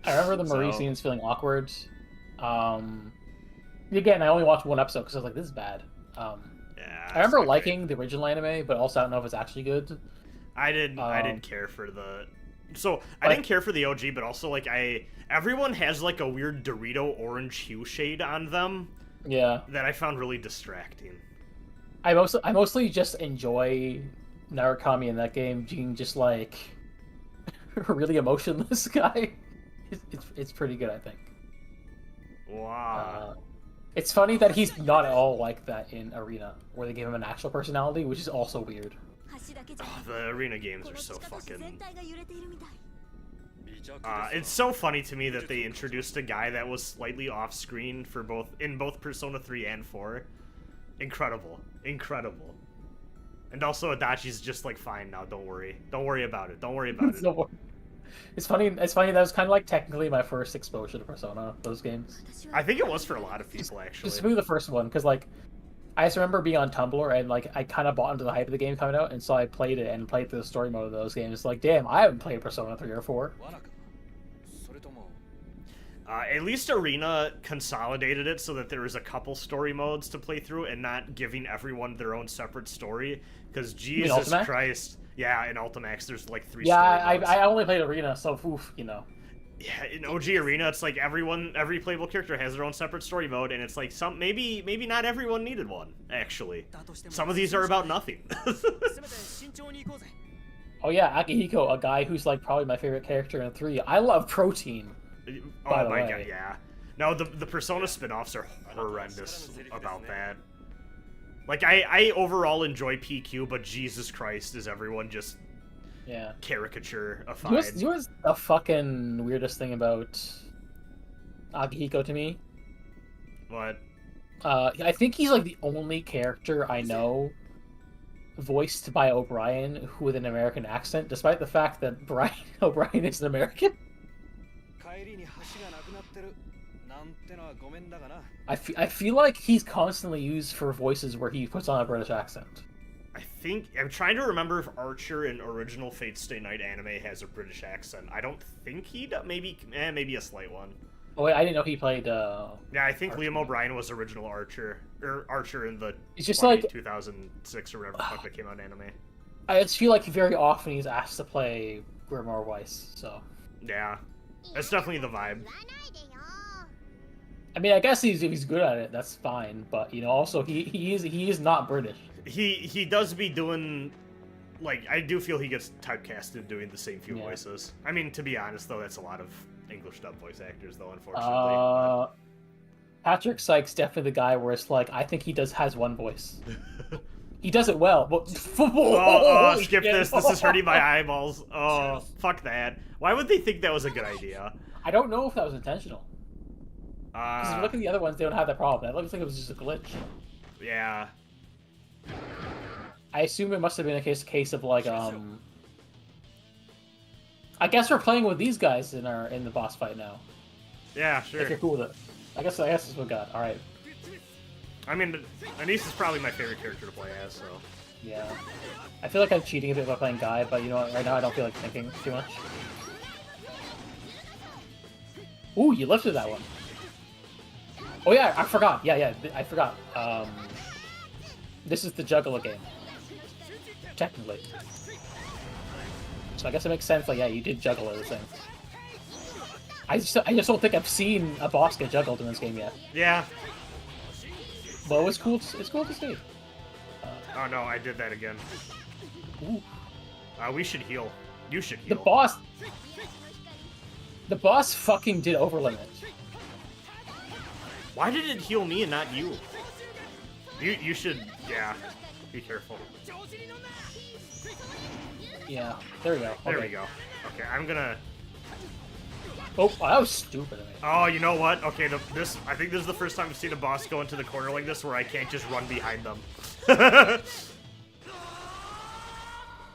I remember the Marie scenes feeling awkward. Again, I only watched one episode because I was like, this is bad. Yeah, I remember liking the original anime, but also I don't know if it's actually good. I didn't care for the. So I didn't care for the OG, but also like everyone has like a weird Dorito orange hue shade on them. Yeah. That I found really distracting. I mostly just enjoy Narukami in that game being just like a really emotionless guy. It's pretty good, I think. Wow. It's funny that he's not at all like that in Arena, where they give him an actual personality, which is also weird. Oh, the Arena games are so fucking... it's so funny to me that they introduced a guy that was slightly off-screen for in both Persona 3 and 4. Incredible. Incredible. And also Adachi's just like, fine now, don't worry. Don't worry about it. Don't worry about it. It's funny that was kind of like technically my first exposure to Persona, those games. I think it was for a lot of people, actually. Specifically the first one, because like, I just remember being on Tumblr and like I kind of bought into the hype of the game coming out, and so I played it and played through the story mode of those games. It's like, damn, I haven't played Persona 3 or 4. At least Arena consolidated it so that there was a couple story modes to play through and not giving everyone their own separate story. Because Jesus Christ, yeah, in Ultimax there's like 3 story modes. I only played Arena, so oof, you know. Yeah, in OG Arena, it's like every playable character has their own separate story mode, and it's like maybe not everyone needed one, actually. Some of these are about nothing. Oh yeah, Akihiko, a guy who's like probably my favorite character in 3. I love Protein. Oh my god, yeah. No, the Persona spin-offs are horrendous about that. Like, I overall enjoy PQ, but Jesus Christ, is everyone just caricature-ified. You know what's the fucking weirdest thing about Akihiko to me? What? I think he's like the only character I know voiced by O'Brien with an American accent, despite the fact that Brian O'Brien is an American. I feel like he's constantly used for voices where he puts on a British accent. I'm trying to remember if Archer in original Fate Stay Night anime has a British accent. I don't think he does. Maybe a slight one. Oh wait, I didn't know he played. Yeah, I think Archer. Liam O'Brien was original Archer, or Archer in the it's just like 2006 or whatever the fuck that came out in anime. I just feel like very often he's asked to play Grimoire Weiss, so. Yeah, that's definitely the vibe. I mean, I guess if he's good at it, that's fine. But you know, also he is not British. He does be doing, like, I do feel he gets typecasted doing the same few voices. I mean, to be honest though, that's a lot of English dub voice actors though, unfortunately. Patrick Sykes definitely the guy where it's like I think he has one voice. He does it well, but skip this. This is hurting my eyeballs. Oh, fuck that. Why would they think that was a good idea? I don't know if that was intentional. Because if you look at the other ones, they don't have that problem. It looks like it was just a glitch. Yeah. I assume it must have been a case of like I guess we're playing with these guys in the boss fight now. Yeah, sure. If you're cool with it. I guess that's what we got. All right. I mean, Anise is probably my favorite character to play as, so. Yeah. I feel like I'm cheating a bit by playing Guy, but you know what? Right now I don't feel like thinking too much. Ooh, you lifted that one. Oh yeah, I forgot. Yeah, I forgot. This is the Juggalo game. Technically. So I guess it makes sense, like, yeah, you did Juggalo the thing. I just don't think I've seen a boss get juggled in this game yet. Yeah. But it's cool to see. Oh no, I did that again. Ooh. We should heal. You should heal. The boss fucking did overlimit. Why did it heal me and not you? You should, yeah, be careful. Yeah, there we go. There we go. Okay, I'm gonna... Oh, that was stupid of me. Oh, you know what? Okay, I think this is the first time I've seen a boss go into the corner like this where I can't just run behind them.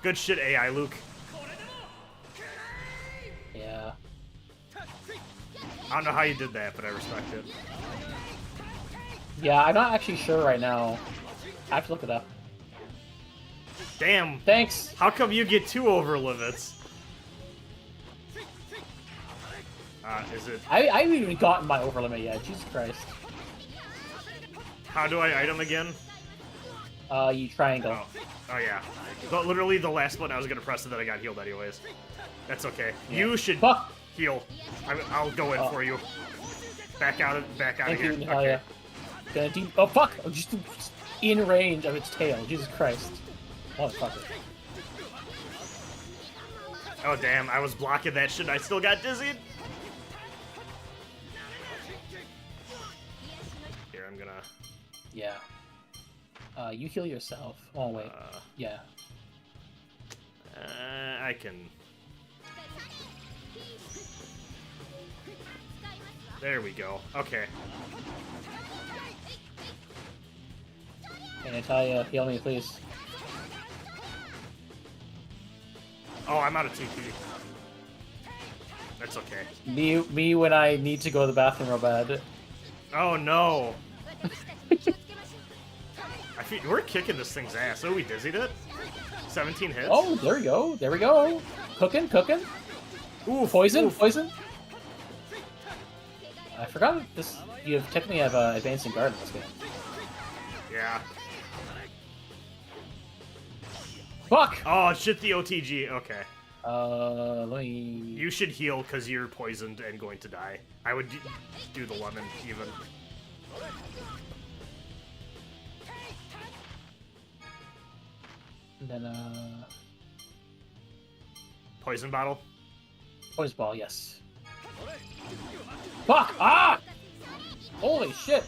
Good shit, AI Luke. Yeah. I don't know how you did that, but I respect it. Yeah, I'm not actually sure right now. I have to look it up. Damn. Thanks. How come you get 2 over limits? Is it... I haven't even gotten my over limit yet. Jesus Christ. How do I item again? You triangle. Oh yeah. Literally the last button I was gonna press and then I got healed anyways. That's okay. Yeah. You should Fuck. heal. I'll go in for you. Back out of Thank here. you, Natalia. Oh fuck! I'm just in range of its tail. Jesus Christ. Motherfucker. Oh damn, I was blocking that shit and I still got dizzied. Here, I'm gonna... Yeah. You heal yourself. Oh wait. Yeah. I can... There we go. Okay. Hey Natalia, heal me please. Oh, I'm out of TP. That's okay. Me when I need to go to the bathroom real bad. Oh no! We're kicking this thing's ass. Oh, we dizzied it? 17 hits? Oh, there we go. There we go. Cooking. Ooh, Poison. I forgot this. You technically have advancing guard in this game. Yeah. Fuck! Oh, shit, the OTG. Okay. Let me... You should heal because you're poisoned and going to die. I would do the lemon, even. And then, Poison bottle? poison ball, yes. Fuck! Ah! Holy shit!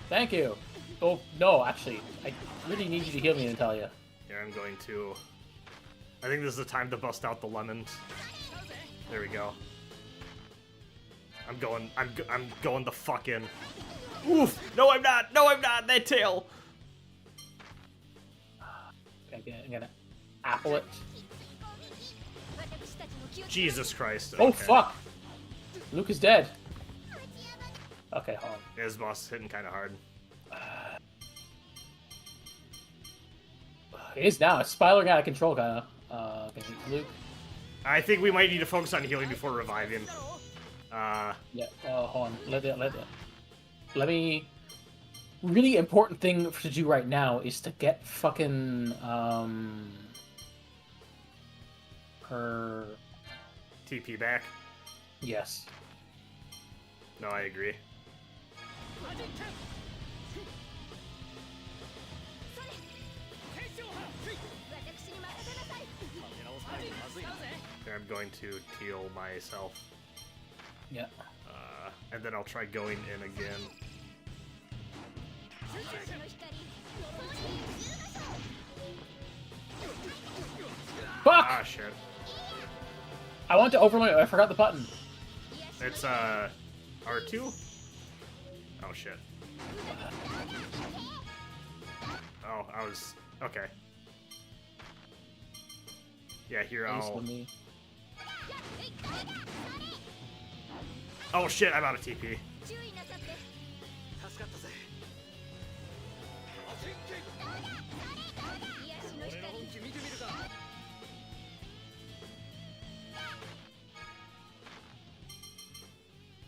Thank you. Oh, no, actually. I really need you to heal me, Natalia. Here, I'm going to... I think this is the time to bust out the lemons. There we go. I'm going the fuck in. Oof! No, I'm not! No, I'm not! That tail! I'm gonna apple it. Jesus Christ. Oh, okay. fuck! Luke is dead. Okay, hold on. Yeah, his boss is hitting kind of hard. It is now. It's spiraling out of control, kinda. Okay, Luke. I think we might need to focus on healing before reviving. Yeah, hold on. Let me... Really important thing to do right now is to get fucking, her... TP back. Yes. No, I agree. Here, I'm going to heal myself. Yeah. And then I'll try going in again. Fuck! Ah, shit. I want to overlay. I forgot the button. It's, R2? Oh, shit. Oh, I was... Okay. Yeah, here, I'll... Oh, shit, I'm out of TP.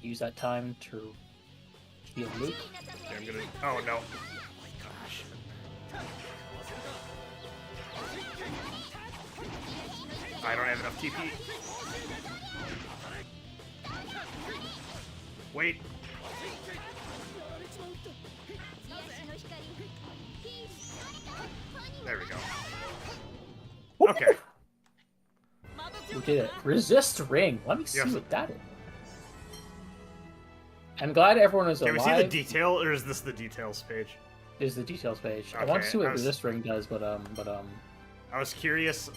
Use that time to heal Luke. Yeah, I'm gonna... Oh, no. Gosh. I don't have enough TP. Wait. There we go. Okay. We did it. Resist ring. Let me see Yes. what that is. I'm glad everyone is Can alive. we see the detail, or is this the details page? Is the details page. I Okay, want to see what I was- resist ring does, but I was curious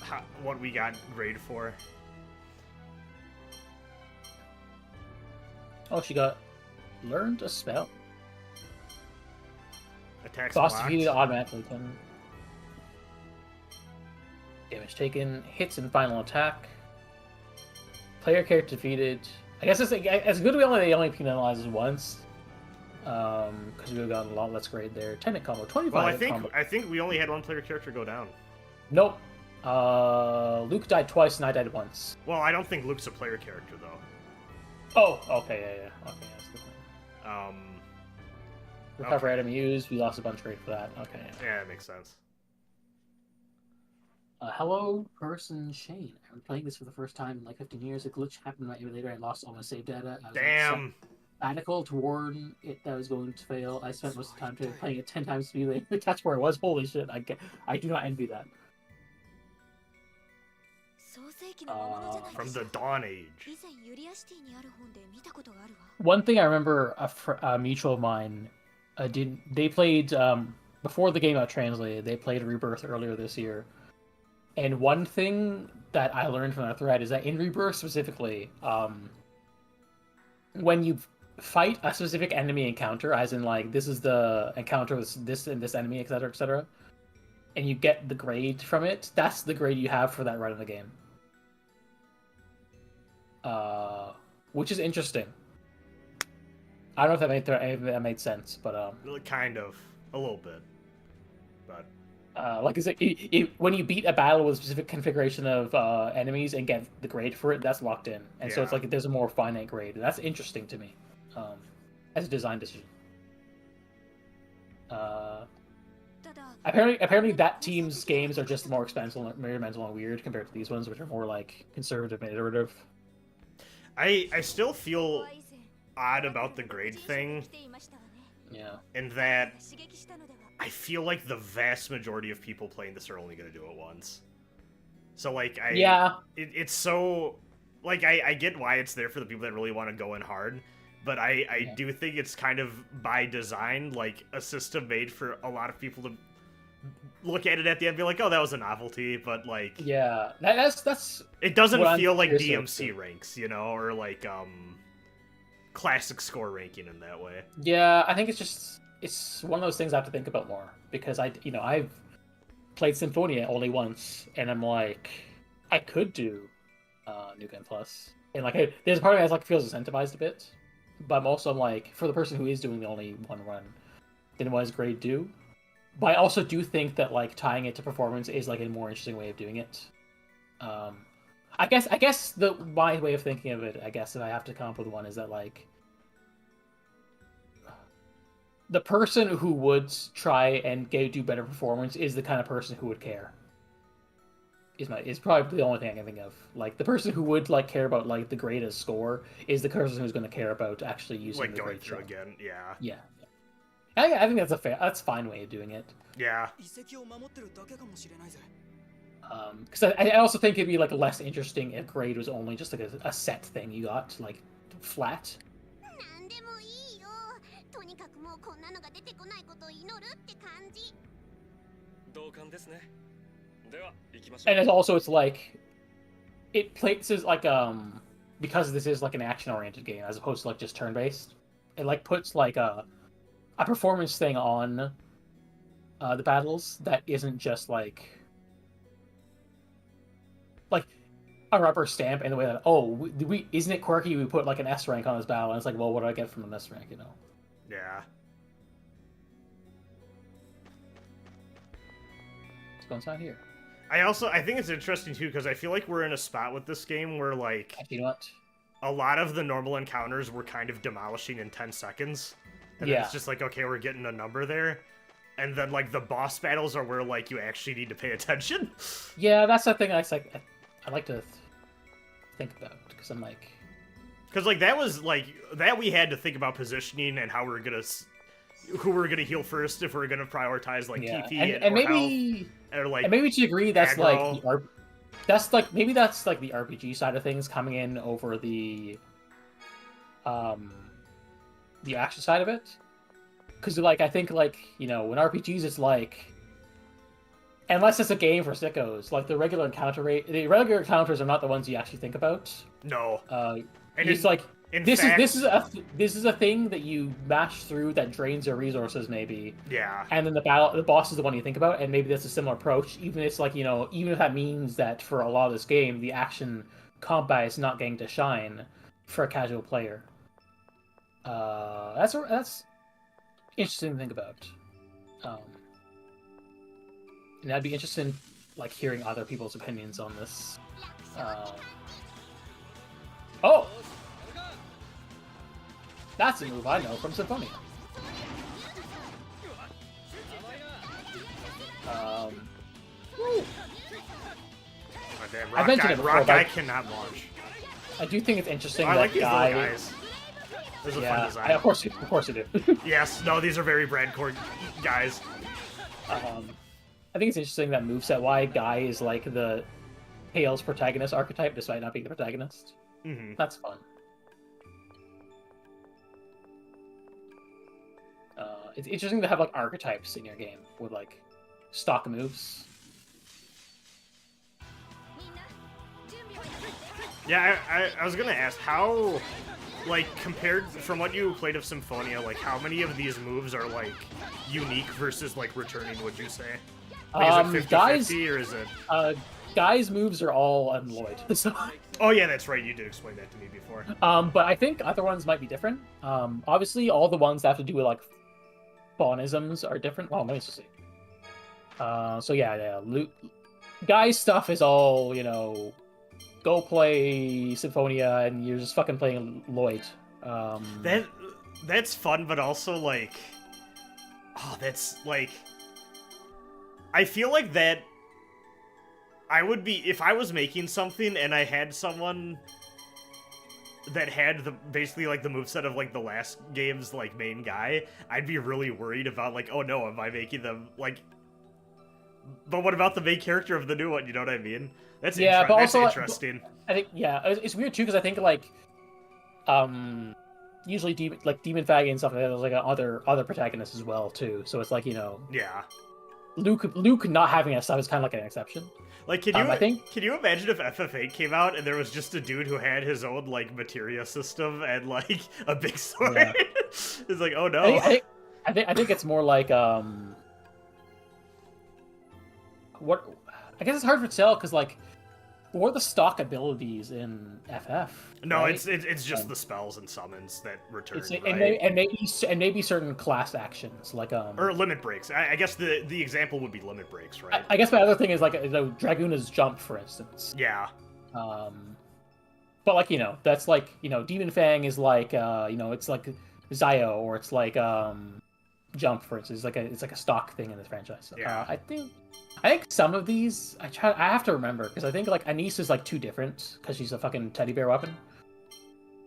what we got grade for. oh, she got learned a spell. Attacks Boss blocked. defeated automatically. Damage taken, hits and final attack. Player character defeated. I guess it's good. They only penalizes once. Because we've gotten a lot less grade there. 10 hit combo, 25 Well, hit combo. I think we only had one player character go down. Nope. Luke died twice and I died once. Well, I don't think Luke's a player character though. Oh, okay, yeah. Okay, that's good. Recover Okay. item used. We lost a bunch of grade for that. Okay. Yeah, that makes sense. Hello, person Shane. I'm playing this for the first time in like 15 years. A glitch happened in my emulator. I lost all my save data. I was Damn. Radical to warn it that I was going to fail. I spent most of the time playing it 10 times speed. That's where I was. Holy shit! I do not envy that. 創世紀の魔物じゃない From でしょ the Dawn Age. 以前ユリアシティにある本で見たことがあるわ One thing I remember a mutual of mine they played before the game got translated. They played Rebirth earlier this year, and one thing that I learned from that thread is that in Rebirth specifically, when you fight a specific enemy encounter, as in like this is the encounter with this and this enemy, etc., and you get the grade from it, that's the grade you have for that run of the game. Which is interesting. I don't know if that made sense, but Kind of, a little bit, but like is it when you beat a battle with a specific configuration of enemies and get the grade for it, that's locked in, and so it's Yeah. like there's a more finite grade. That's interesting to me, as a design decision. ただ Apparently that team's games are just more experimental and weird compared to these ones, which are more like conservative and iterative. I still feel odd about the grade thing Yeah. in that I feel like the vast majority of people playing this are only going to do it once. So like it's so like I get why it's there for the people that really want to go in hard, but I do think it's kind of by design like a system made for a lot of people to look at it at the end and be like, oh, that was a novelty, but like that's it doesn't what I'm feel like curious DMC ranks, you know, or like classic score ranking in that way. Yeah, I think it's one of those things I have to think about more, because I've played Symphonia only once, and I'm like, I could do New Game Plus, and like there's a part of me that's like feels incentivized a bit, but I'm also like, for the person who is doing the only one run, then what does grade do? But I also do think that like tying it to performance is like a more interesting way of doing it. I guess my way of thinking of it, I guess if I have to come up with one, is that like the person who would try and do better performance is the kind of person who would care. Is probably the only thing I can think of. Like the person who would like care about like the grade as score is the person who's going to care about actually using Like the going grade through shot. again, yeah. Yeah. I think that's that's a fine way of doing it. Yeah. 遺跡を守ってるだけかもしれないぜ Because I also think it'd be like less interesting if grade was only just like a set thing you got, like flat. 何でもいいよとにかくもうこんなのが出てこないことを祈るって感じ同感ですね。では行きましょう。 And it's like it places like because this is like an action oriented game as opposed to like just turn based. It like puts like a performance thing on the battles that isn't just like a rubber stamp in the way that we isn't it quirky we put like an S rank on this battle, and it's like, well, what do I get from an S rank, you know? Yeah. Let's go inside here. I think it's interesting too because I feel like we're in a spot with this game where like You know what? a lot of the normal encounters we're kind of demolishing in 10 seconds. And then Yeah. it's just like, okay, we're getting a number there. And then like the boss battles are where like you actually need to pay attention. Yeah, that's the thing I like to think about, because I'm like, Because like that was like that we had to think about positioning and how we're gonna who we're gonna heal first if we're gonna prioritize like yeah, TP and or maybe health, or like and maybe to a degree that's aggro. like that's like maybe that's like the RPG side of things coming in over the action side of it, because like I think like when RPGs it's like, unless it's a game for sickos, like the regular encounters are not the ones you actually think about. No. And And it's like This is a thing that you mash through that drains your resources, maybe. Yeah. And then the boss is the one you think about, and maybe that's a similar approach. Even if it's like, even if that means that for a lot of this game, the action combat is not getting to shine for a casual player. That's interesting to think about. And I'd be interested in like hearing other people's opinions on this. Oh! That's a move I know from Symphonia. Oh, damn, I mentioned it before, Rock Guy but cannot launch. I do think it's interesting I that like these guy. little guys. There's a fun Yeah, design. of course I do. Yes, no, these are very Bradcore guys. I think it's interesting that moveset why Guy is like the Tales protagonist archetype despite not being the protagonist. Mm-hmm. That's fun. It's interesting to have like archetypes in your game with like stock moves. Yeah, I was gonna ask how, like, compared from what you played of Symphonia, like, how many of these moves are like unique versus like returning? Would you say? Like, is it 50-50 Guys, or is it? Guy's moves are all unalloyed. So, Oh yeah, that's right. You did explain that to me before. but I think other ones might be different. Obviously, all the ones that have to do with like faunisms are different. Well, let me just see. So yeah, Guy's stuff is all, go play Symphonia and you're just fucking playing Lloyd. That's fun, but also like, that's like, I feel like that I would be, if I was making something and I had someone that had basically like the moveset of like the last game's like main guy, I'd be really worried about like, oh no, am I making them like, but what about the main character of the new one, you know what I mean? That's but also, that's interesting. I think, it's weird too, because I think like, usually Demon Fag and stuff like that, there's like other protagonists as well too, so it's like, Yeah. Luke not having that stuff is kind of like an exception. Like, can you imagine if FF8 came out and there was just a dude who had his own like materia system and like a big sword? Yeah. It's like, oh no. I think it's more like what I guess it's hard to tell because like what are the stock abilities in FF? No, right? it's just the spells and summons that return. Right? and maybe certain class actions like or limit breaks. I guess the example would be limit breaks, right? I guess my other thing is like Draguna's jump, for instance. Yeah. But like that's like Demon Fang is like it's like Zio or it's like jump, for instance. It's like a stock thing in this franchise. So, yeah. I think some of these I have to remember because I think like Anise is like too different because she's a fucking teddy bear weapon.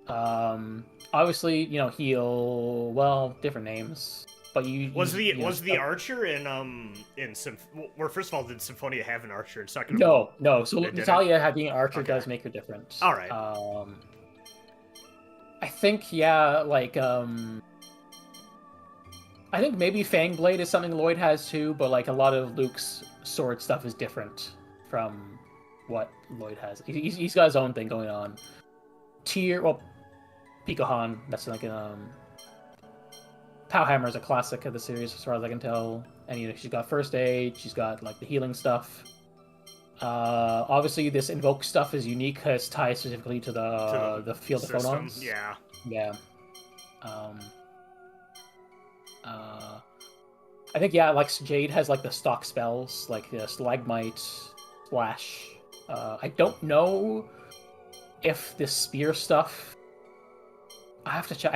Obviously heal, well, different names, but was the archer in where first of all did Symphonia have an archer and second no so Natalia having an archer does make her different. All right. I think like I think maybe Fangblade is something Lloyd has too, but like a lot of Luke's sword stuff is different from what Lloyd has. He's got his own thing going on. Pikohan, that's like Powhammer is a classic of the series as far as I can tell. And she's got first aid, she's got like the healing stuff. Obviously this invoke stuff is unique because it's tied specifically to the field of photons. Yeah. I think like Jade has like the stock spells, like the Stalagmite, Splash. I don't know if the spear stuff. I have to check.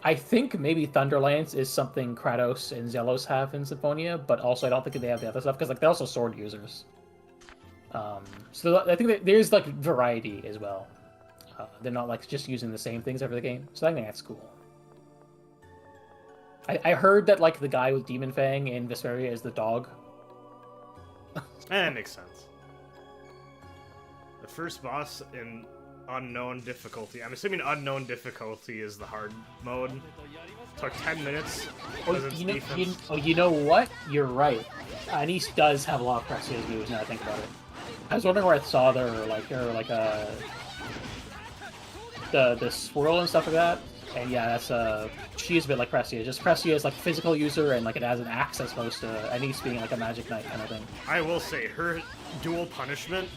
I think maybe Thunderlance is something Kratos and Zelos have in Symphonia, but also I don't think they have the other stuff because like they're also sword users. So I think that there's like variety as well. They're not like just using the same things every game, so I think that's cool. I heard that like the guy with Demon Fang in Vesperia is the dog. That makes sense. The first boss in unknown difficulty. I'm assuming unknown difficulty is the hard mode. Took 10 minutes. You know what? You're right. Anise does have a lot of precious moves now I think about it. I was wondering where I saw there, like a the swirl and stuff like that. And yeah, that's she is a bit like Pressia. Just Pressia is like a physical user and like it has an axe as opposed to Anise being like a magic knight kind of thing. I will say her dual punishment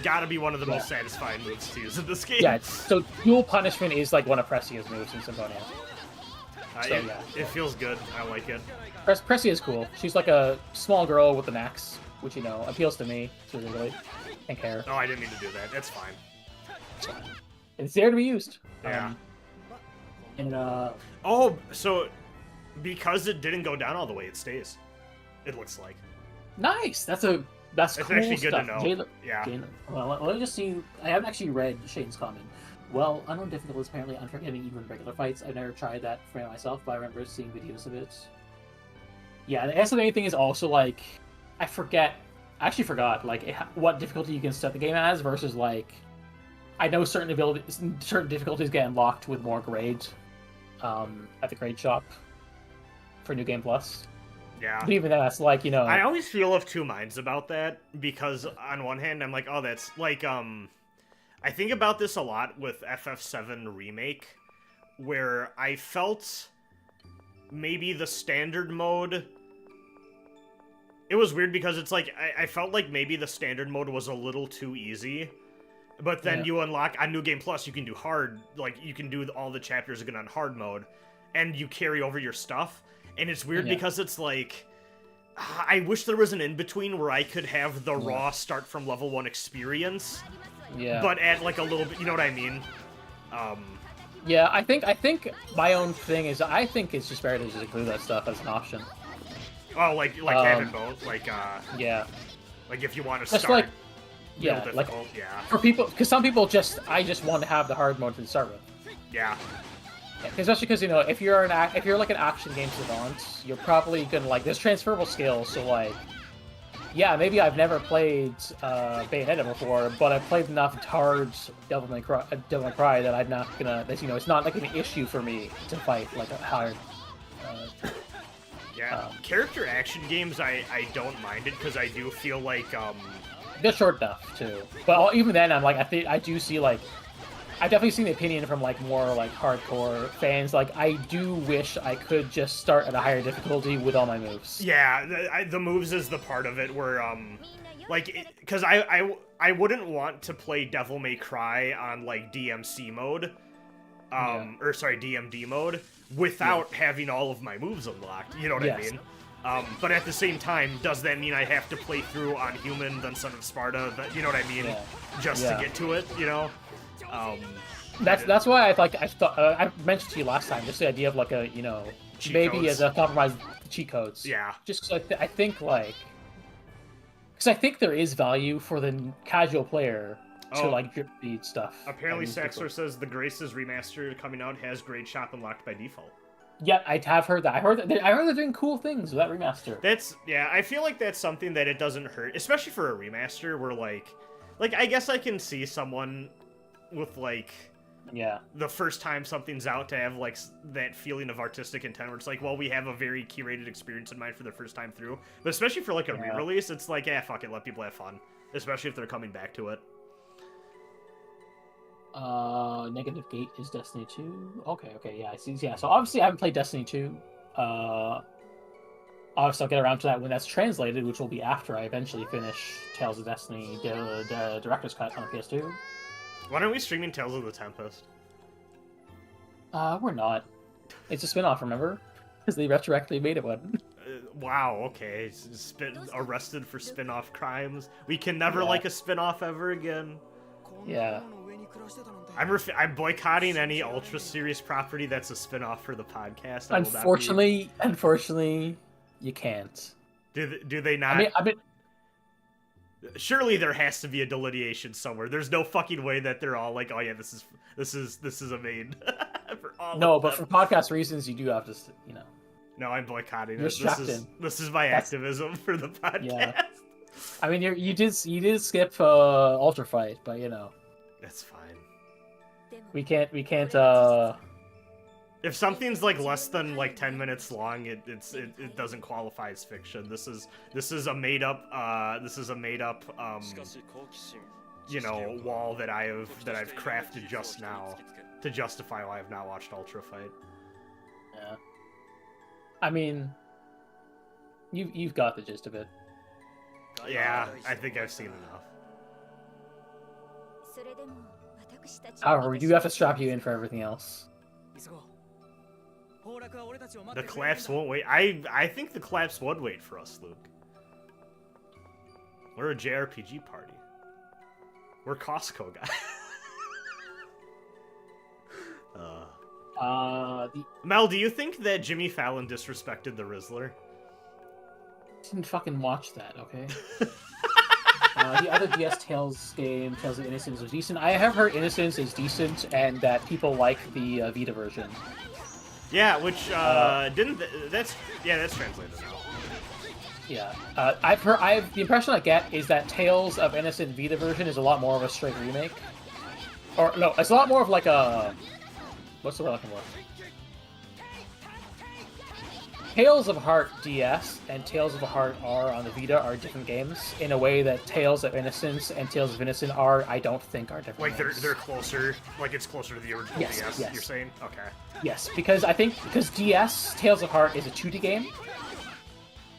gotta be one of the most satisfying moves to use in this game. Yeah, so dual punishment is like one of Pressia's moves in Symphonia. It feels good. I like it. Pressia is cool. She's like a small girl with an axe, which appeals to me specifically. And care. Oh, I didn't mean to do that. That's fine. It's there to be used. Yeah. And so because it didn't go down all the way, it stays. It looks like. Nice. That's it's cool actually good stuff. to know. Yeah. Well, let me just see. I haven't actually read Shane's comment. Well, unknown difficulty is apparently unforgiving even in regular fights. I've never tried that for myself, but I remember seeing videos of it. Yeah, the estimating thing is also like, I actually forgot like what difficulty you can set the game as versus like, I know certain difficulties get unlocked with more grades at the grade shop for New Game Plus. Yeah. But even that's like, I always feel of two minds about that because on one hand I'm like, oh, that's like I think about this a lot with FF7 Remake, where I felt maybe the standard mode... It was weird because it's like, I felt like maybe the standard mode was a little too easy, but then you unlock, on New Game Plus, you can do hard, like, you can do all the chapters again on hard mode, and you carry over your stuff, and it's weird because it's like... I wish there was an in-between where I could have the raw start from level 1 experience, but add like a little bit, you know what I mean? Yeah, I think my own thing is I think it's just better to just include that stuff as an option. Oh, like having both, like yeah, like if you want to just start, for people, because some people I just want to have the hard mode to start with. Yeah. Especially because if you're like an action game savant, you're probably gonna like there's transferable skills. So like, yeah, maybe I've never played Bayonetta before, but I've played enough hard Devil May Cry that I'm not gonna. It's not like an issue for me to fight like a hard. Character action games, I don't mind it because I do feel like they're short enough too. But even then, I'm like I do see like. I've definitely seen the opinion from like more like hardcore fans. Like, I do wish I could just start at a higher difficulty with all my moves. Yeah, the moves is the part of it where because I wouldn't want to play Devil May Cry on like DMC mode, or sorry DMD mode without having all of my moves unlocked. You know what I mean? But at the same time, does that mean I have to play through on Human, then Son of Sparta? You know what I mean? Just to get to it, you know. That's why I mentioned to you last time just the idea of like a cheat maybe codes. as a compromise cheat codes. Yeah. Just because I think like because I think there is value for the casual player to like drip feed stuff. Apparently, Saxor says the Graces remaster coming out has grade shop unlocked by default. Yeah, I have heard that. I heard they're doing cool things with that remaster. I feel like that's something that it doesn't hurt, especially for a remaster where like I guess I can see someone with like the first time something's out to have like that feeling of artistic intent where it's like, well, we have a very curated experience in mind for the first time through, but especially for like a re-release, it's like, fuck it, let people have fun, especially if they're coming back to it. Negative Gate is Destiny 2. Okay, yeah, I see. Yeah, so obviously I haven't played Destiny 2. Obviously I'll get around to that when that's translated, which will be after I eventually finish Tales of Destiny, the director's cut on PS2. Why aren't we streaming Tales of the Tempest? We're not. It's a spin-off, remember? Because they retroactively made it one. Wow, okay. Arrested for spin-off crimes. We can never like a spin-off ever again. Yeah. I'm boycotting any Ultra Series property that's a spin-off for the podcast. Unfortunately, you can't. Do they not? I mean, surely there has to be a delineation somewhere. There's no fucking way that they're all like, oh yeah, this is a main for all. No, but for podcast reasons, you do have to, No, I'm boycotting You're it. This is my activism for the podcast. Yeah. I mean, you did skip Ultra Fight, but that's fine. We can't. If something's like less than like 10 minutes long, it doesn't qualify as fiction. This is a made up wall that I've crafted just now. to justify why I've not watched Ultra Fight. Yeah. I mean, you've got the gist of it. Yeah, I think I've seen enough. However, we do have to strap you in for everything else. The collapse won't wait. I think the collapse would wait for us, Luke. We're a JRPG party. We're Costco guys. Mel, do you think that Jimmy Fallon disrespected the Rizzler? Didn't fucking watch that, okay? The other DS Tales game, Tales of Innocence, was decent. I have heard Innocence is decent, and that people like the Vita version. Yeah, which that's translated now. Yeah, the impression I get is that Tales of Innocent Vita version is a lot more of a straight remake. Or no, it's a lot more of like a what's the word I'm looking for? Tales of Heart DS and Tales of Heart R on the Vita are different games in a way that Tales of Innocence and Tales of Innocent R, I don't think, are different. Like games. they're closer. Like it's closer to the original Yes, DS. yes. You're saying? Okay. Yes, because DS Tales of Heart is a 2D game.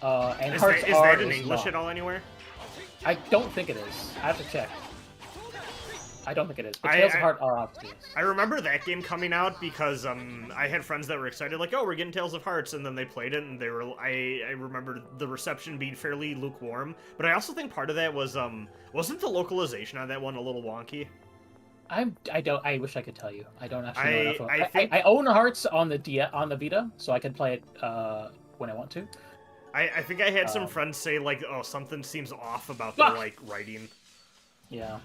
And Is Hearts that R in is English not. at all anywhere? I don't think it is. I have to check. I don't think it is. But Tales of Heart R obviously is. I remember that game coming out because I had friends that were excited, like, oh, we're getting Tales of Hearts, and then they played it, and they were. I remember the reception being fairly lukewarm, but I also think part of that was wasn't the localization on that one a little wonky? I wish I could tell you. I don't actually know enough. I I own Hearts on the Vita, so I can play it when I want to. I think I had some friends say like, oh, something seems off about the like writing. Yeah.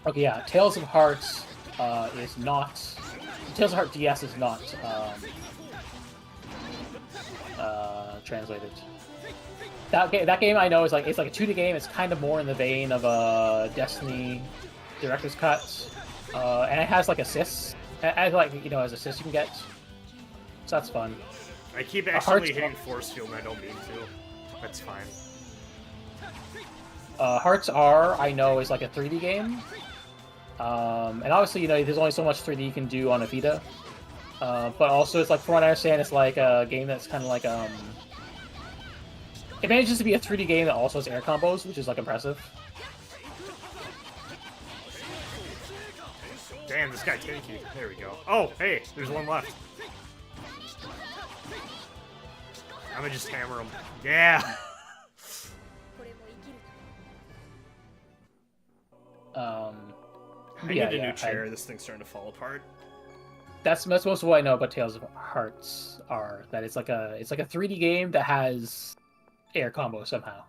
Okay, yeah. Tales of Hearts is not. Tales of Heart DS is not translated. That game I know is like it's like a 2D game. It's kind of more in the vein of a Destiny Director's Cut, and it has like assists. As like as assists you can get. So that's fun. I keep accidentally hitting force field and I don't mean to. That's fine. Hearts R, I know, is like a 3D game. And obviously, there's only so much 3D you can do on a Vita. But also, it's like, from what I understand, it's like a game that's kind of like, it manages to be a 3D game that also has air combos, which is, like, impressive. Damn, this guy tanky. There we go. Oh, hey, there's one left. I'm gonna just hammer him. Yeah! I need a new chair. This thing's starting to fall apart. That's most of what I know about Tales of Hearts are that it's like a 3D game that has air combo somehow.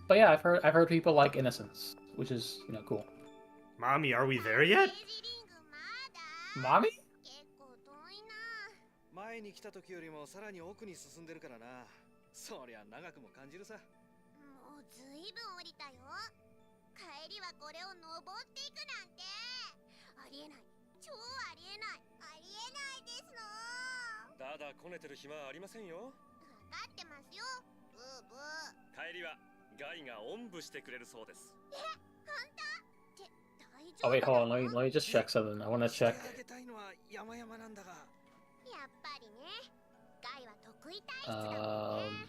But yeah, I've heard people like Innocence, which is cool. Mommy, are we there yet? Mommy? 前に来た時よりもさらに奥に進んでるからな。そりゃ長くも感じるさ。もうずいぶん降りたよ。帰りはこれを登っていくなんて。ありえない。超ありえない。ありえないですの。だだこねてる暇はありませんよ。わかってますよ。ブーブー。帰りはガイがおんぶしてくれるそうです。え、本当？って大丈夫？ Oh wait, hold on. Let me just check something. I want to check. 山々なんだが。やっぱりね。ガイは得意体質だもんね。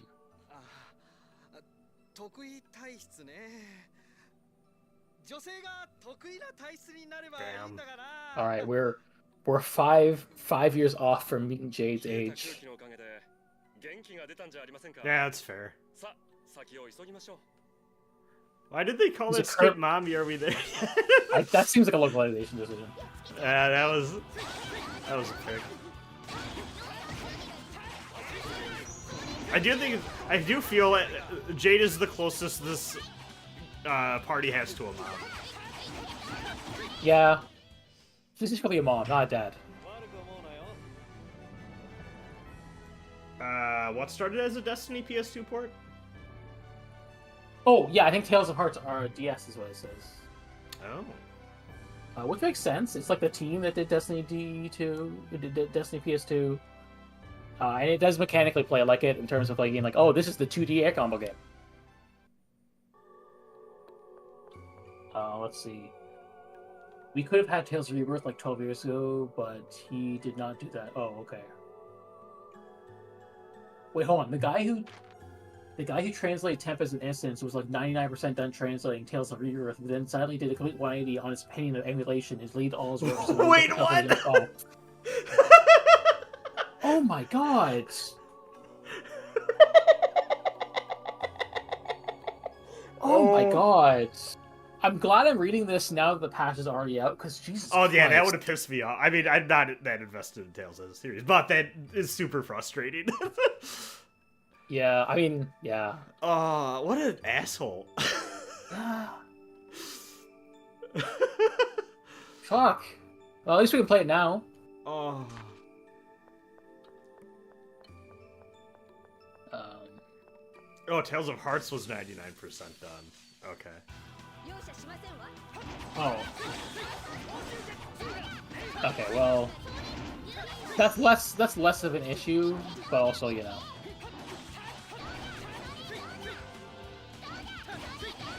得意体質ね。女性が得意な体質になればいいんだから。All right, we're 5 years off from meeting Jade's age. Yeah, that's fair. Why did they call it Skip Mommy? Are we there? That seems like a localization decision. Yeah, that was a pick. I do feel that Jade is the closest this party has to a mom. Yeah. This is probably a mom, not a dad. What started as a Destiny PS2 port? Oh, yeah, I think Tales of Hearts are DS is what it says. Oh. Which makes sense. It's like the team that did Destiny D2, did Destiny PS2. And it does mechanically play like it in terms of like being like, oh, this is the 2D air combo game. Let's see. We could have had Tales of Rebirth like 12 years ago, but he did not do that. Oh, okay. Wait, hold on. The guy who translated Tempest and Instance was like 99% done translating Tales of Rebirth, but then sadly did a complete 180 on his opinion of emulation and deleted all his work. So Wait, what? Oh my god! Oh my god! I'm glad I'm reading this now that the patch is already out, because Jesus Oh yeah, Christ. that would have pissed me off. I mean, I'm not that invested in Tales as a series, but that is super frustrating. Yeah, I mean, yeah. What an asshole. Fuck. Well, at least we can play it now. Oh. Oh, Tales of Hearts was 99% done. Okay. Oh. Okay, well, that's less of an issue, but also, you know.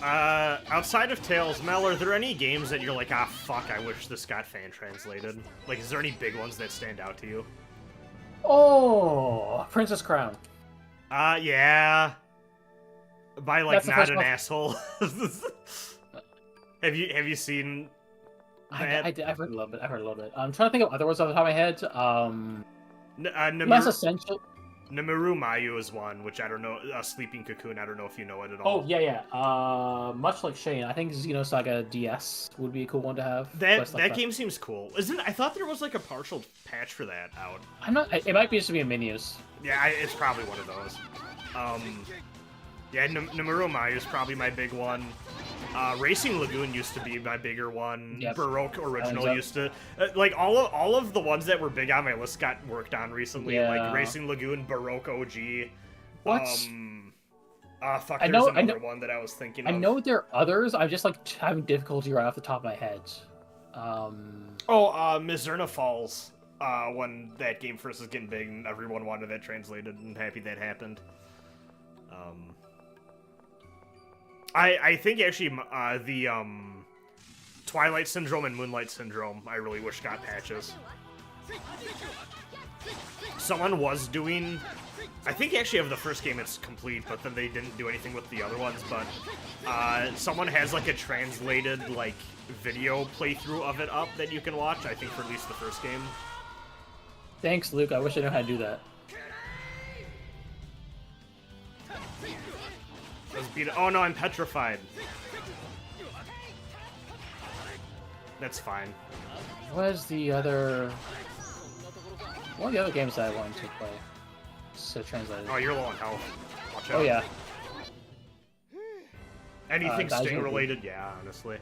Outside of Tales, Mel, are there any games that you're like, ah, fuck, I wish this got fan translated? Like, is there any big ones that stand out to you? Oh, Princess Crown. Yeah. By like That's the not first an one. asshole. Have you seen that? I've heard a little bit. I've heard a little bit. I'm trying to think of other ones off the top of my head. Less essential. Namaru Mayu is one, which I don't know. Sleeping Cocoon, I don't know if you know it at all. Oh yeah. Much like Shane, I think Xenosaga DS would be a cool one to have. That game seems cool. I thought there was like a partial patch for that out. I'm not. It might be just to be a menus. Yeah, it's probably one of those. Yeah, Namaru Mayu is probably my big one. Racing Lagoon used to be my bigger one. Yep. Baroque Original used to... like, all of the ones that were big on my list got worked on recently. Yeah. Like, Racing Lagoon, Baroque OG. What? Fuck, I there's know- another one that I was thinking I of. know there are others. I'm just like having difficulty right off the top of my head. Mizurna Falls. When that game first was getting big and everyone wanted that translated, and happy that happened. I think actually the Twilight Syndrome and Moonlight Syndrome I really wish got patches. Someone was doing... I think actually of the first game it's complete, but then they didn't do anything with the other ones, but someone has like a translated like video playthrough of it up that you can watch, I think for at least the first game. Thanks, Luke. I wish I knew how to do that. Let's beat it. Oh no, I'm petrified. That's fine. What is the other... One of the other games that I wanted to play? So translated. Oh, you're low on health. Watch out. Oh yeah. Anything Gaijin Sting would be- related? Yeah, honestly.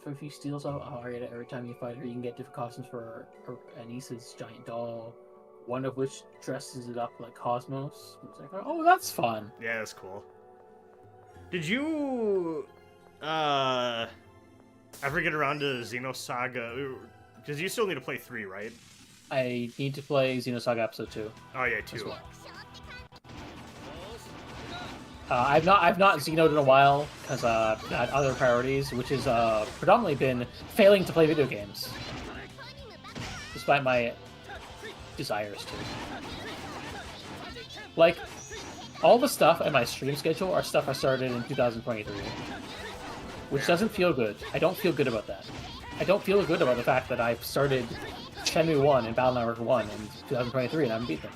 If he steals Arietta every time you fight her, you can get different costumes for Anisa's giant doll. One of which dresses it up like Cosmos. It's like, oh, that's fun. Yeah, that's cool. Did you ever get around to Xenosaga? Because you still need to play 3, right? I need to play Xenosaga Episode 2. Oh yeah, 2. well. I've not Xenoed in a while because I had other priorities, which has predominantly been failing to play video games, despite my desires to. Like, all the stuff in my stream schedule are stuff I started in 2023, which doesn't feel good. I don't feel good about that. I don't feel good about the fact that I've started Shenmue 1 and Battle Network 1 in 2023 and I haven't beat them.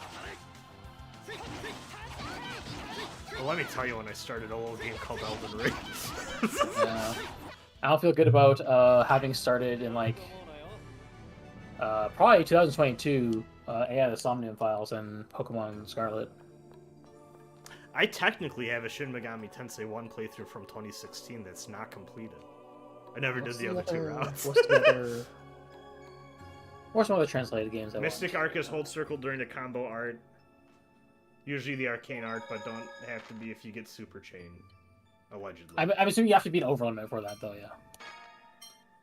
Well, let me tell you when I started a little game called Elden Ring. Yeah. I don't feel good about having started in like probably 2022 AI the Somnium Files and Pokemon Scarlet. I technically have a Shin Megami Tensei 1 playthrough from 2016 that's not completed. I never did the other 2 routes. What's some other translated games I Mystic want? Arc is hold circle during the combo art. Usually the arcane art, but don't have to be if you get Super Chain. Allegedly. I'm assuming you have to beat Overlimit for that, though, yeah.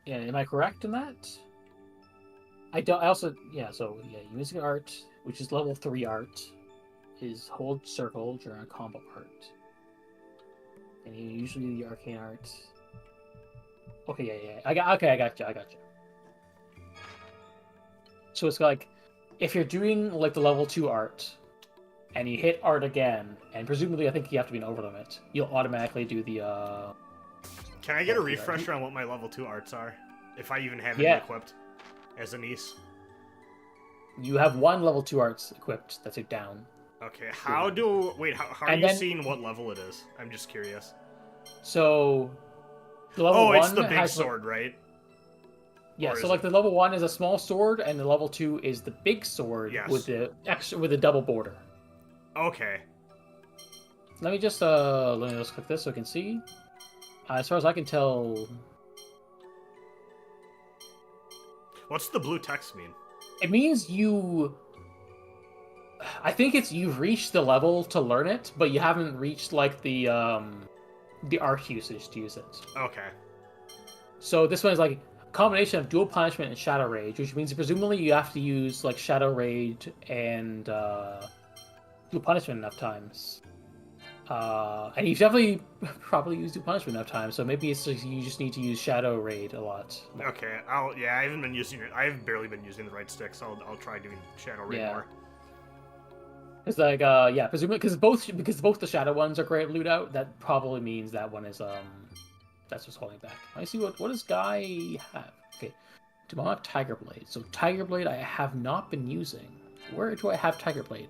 Yeah, am I correct in that? I don't. I also, yeah. So yeah, Mystic Art, which is level 3 art, is hold circle during a combo part. And you usually do the arcane art. Okay, yeah. I got you. So it's like, if you're doing like the level 2 art, and you hit art again, and presumably I think you have to be an over limit, you'll automatically do the Can I get a refresher on what my level 2 arts are? If I even have any equipped as a niece. You have 1 level 2 arts equipped. That's it down. Okay, how are you seeing what level it is? I'm just curious. So, the level 1 it's the big sword, right? Yeah, so like the level 1 is a small sword, and the level 2 is the big sword with the double border. Okay. Let me just click this so I can see. As far as I can tell, what's the blue text mean? it means you. I think it's you've reached the level to learn it, but you haven't reached like the arc usage to use it. Okay. So this one is like a combination of dual punishment and shadow rage, which means presumably you have to use like shadow rage and dual punishment enough times. And you've definitely probably used dual punishment enough times, so maybe it's like you just need to use shadow raid a lot. Okay, I haven't been using it. I've barely been using the right stick, so I'll try doing shadow raid more. It's like presumably because both the shadow ones are great loot out. That probably means that one is that's what's holding back. I see what does Guy have? Okay, demonic tiger blade. So tiger blade I have not been using. Where do I have tiger blade?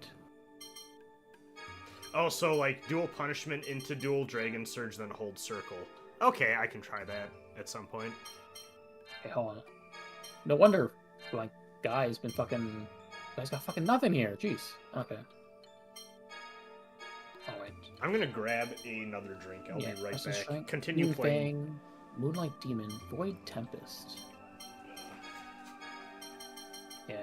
Oh, so like dual punishment into dual dragon surge, then hold circle. Okay, I can try that at some point. Okay, hold on. No wonder like Guy's got fucking nothing here. Jeez. Okay. Oh wait. I'm gonna grab another drink. I'll be right back. Strength, Continue playing. Moonlight Demon, Void Tempest. Yeah.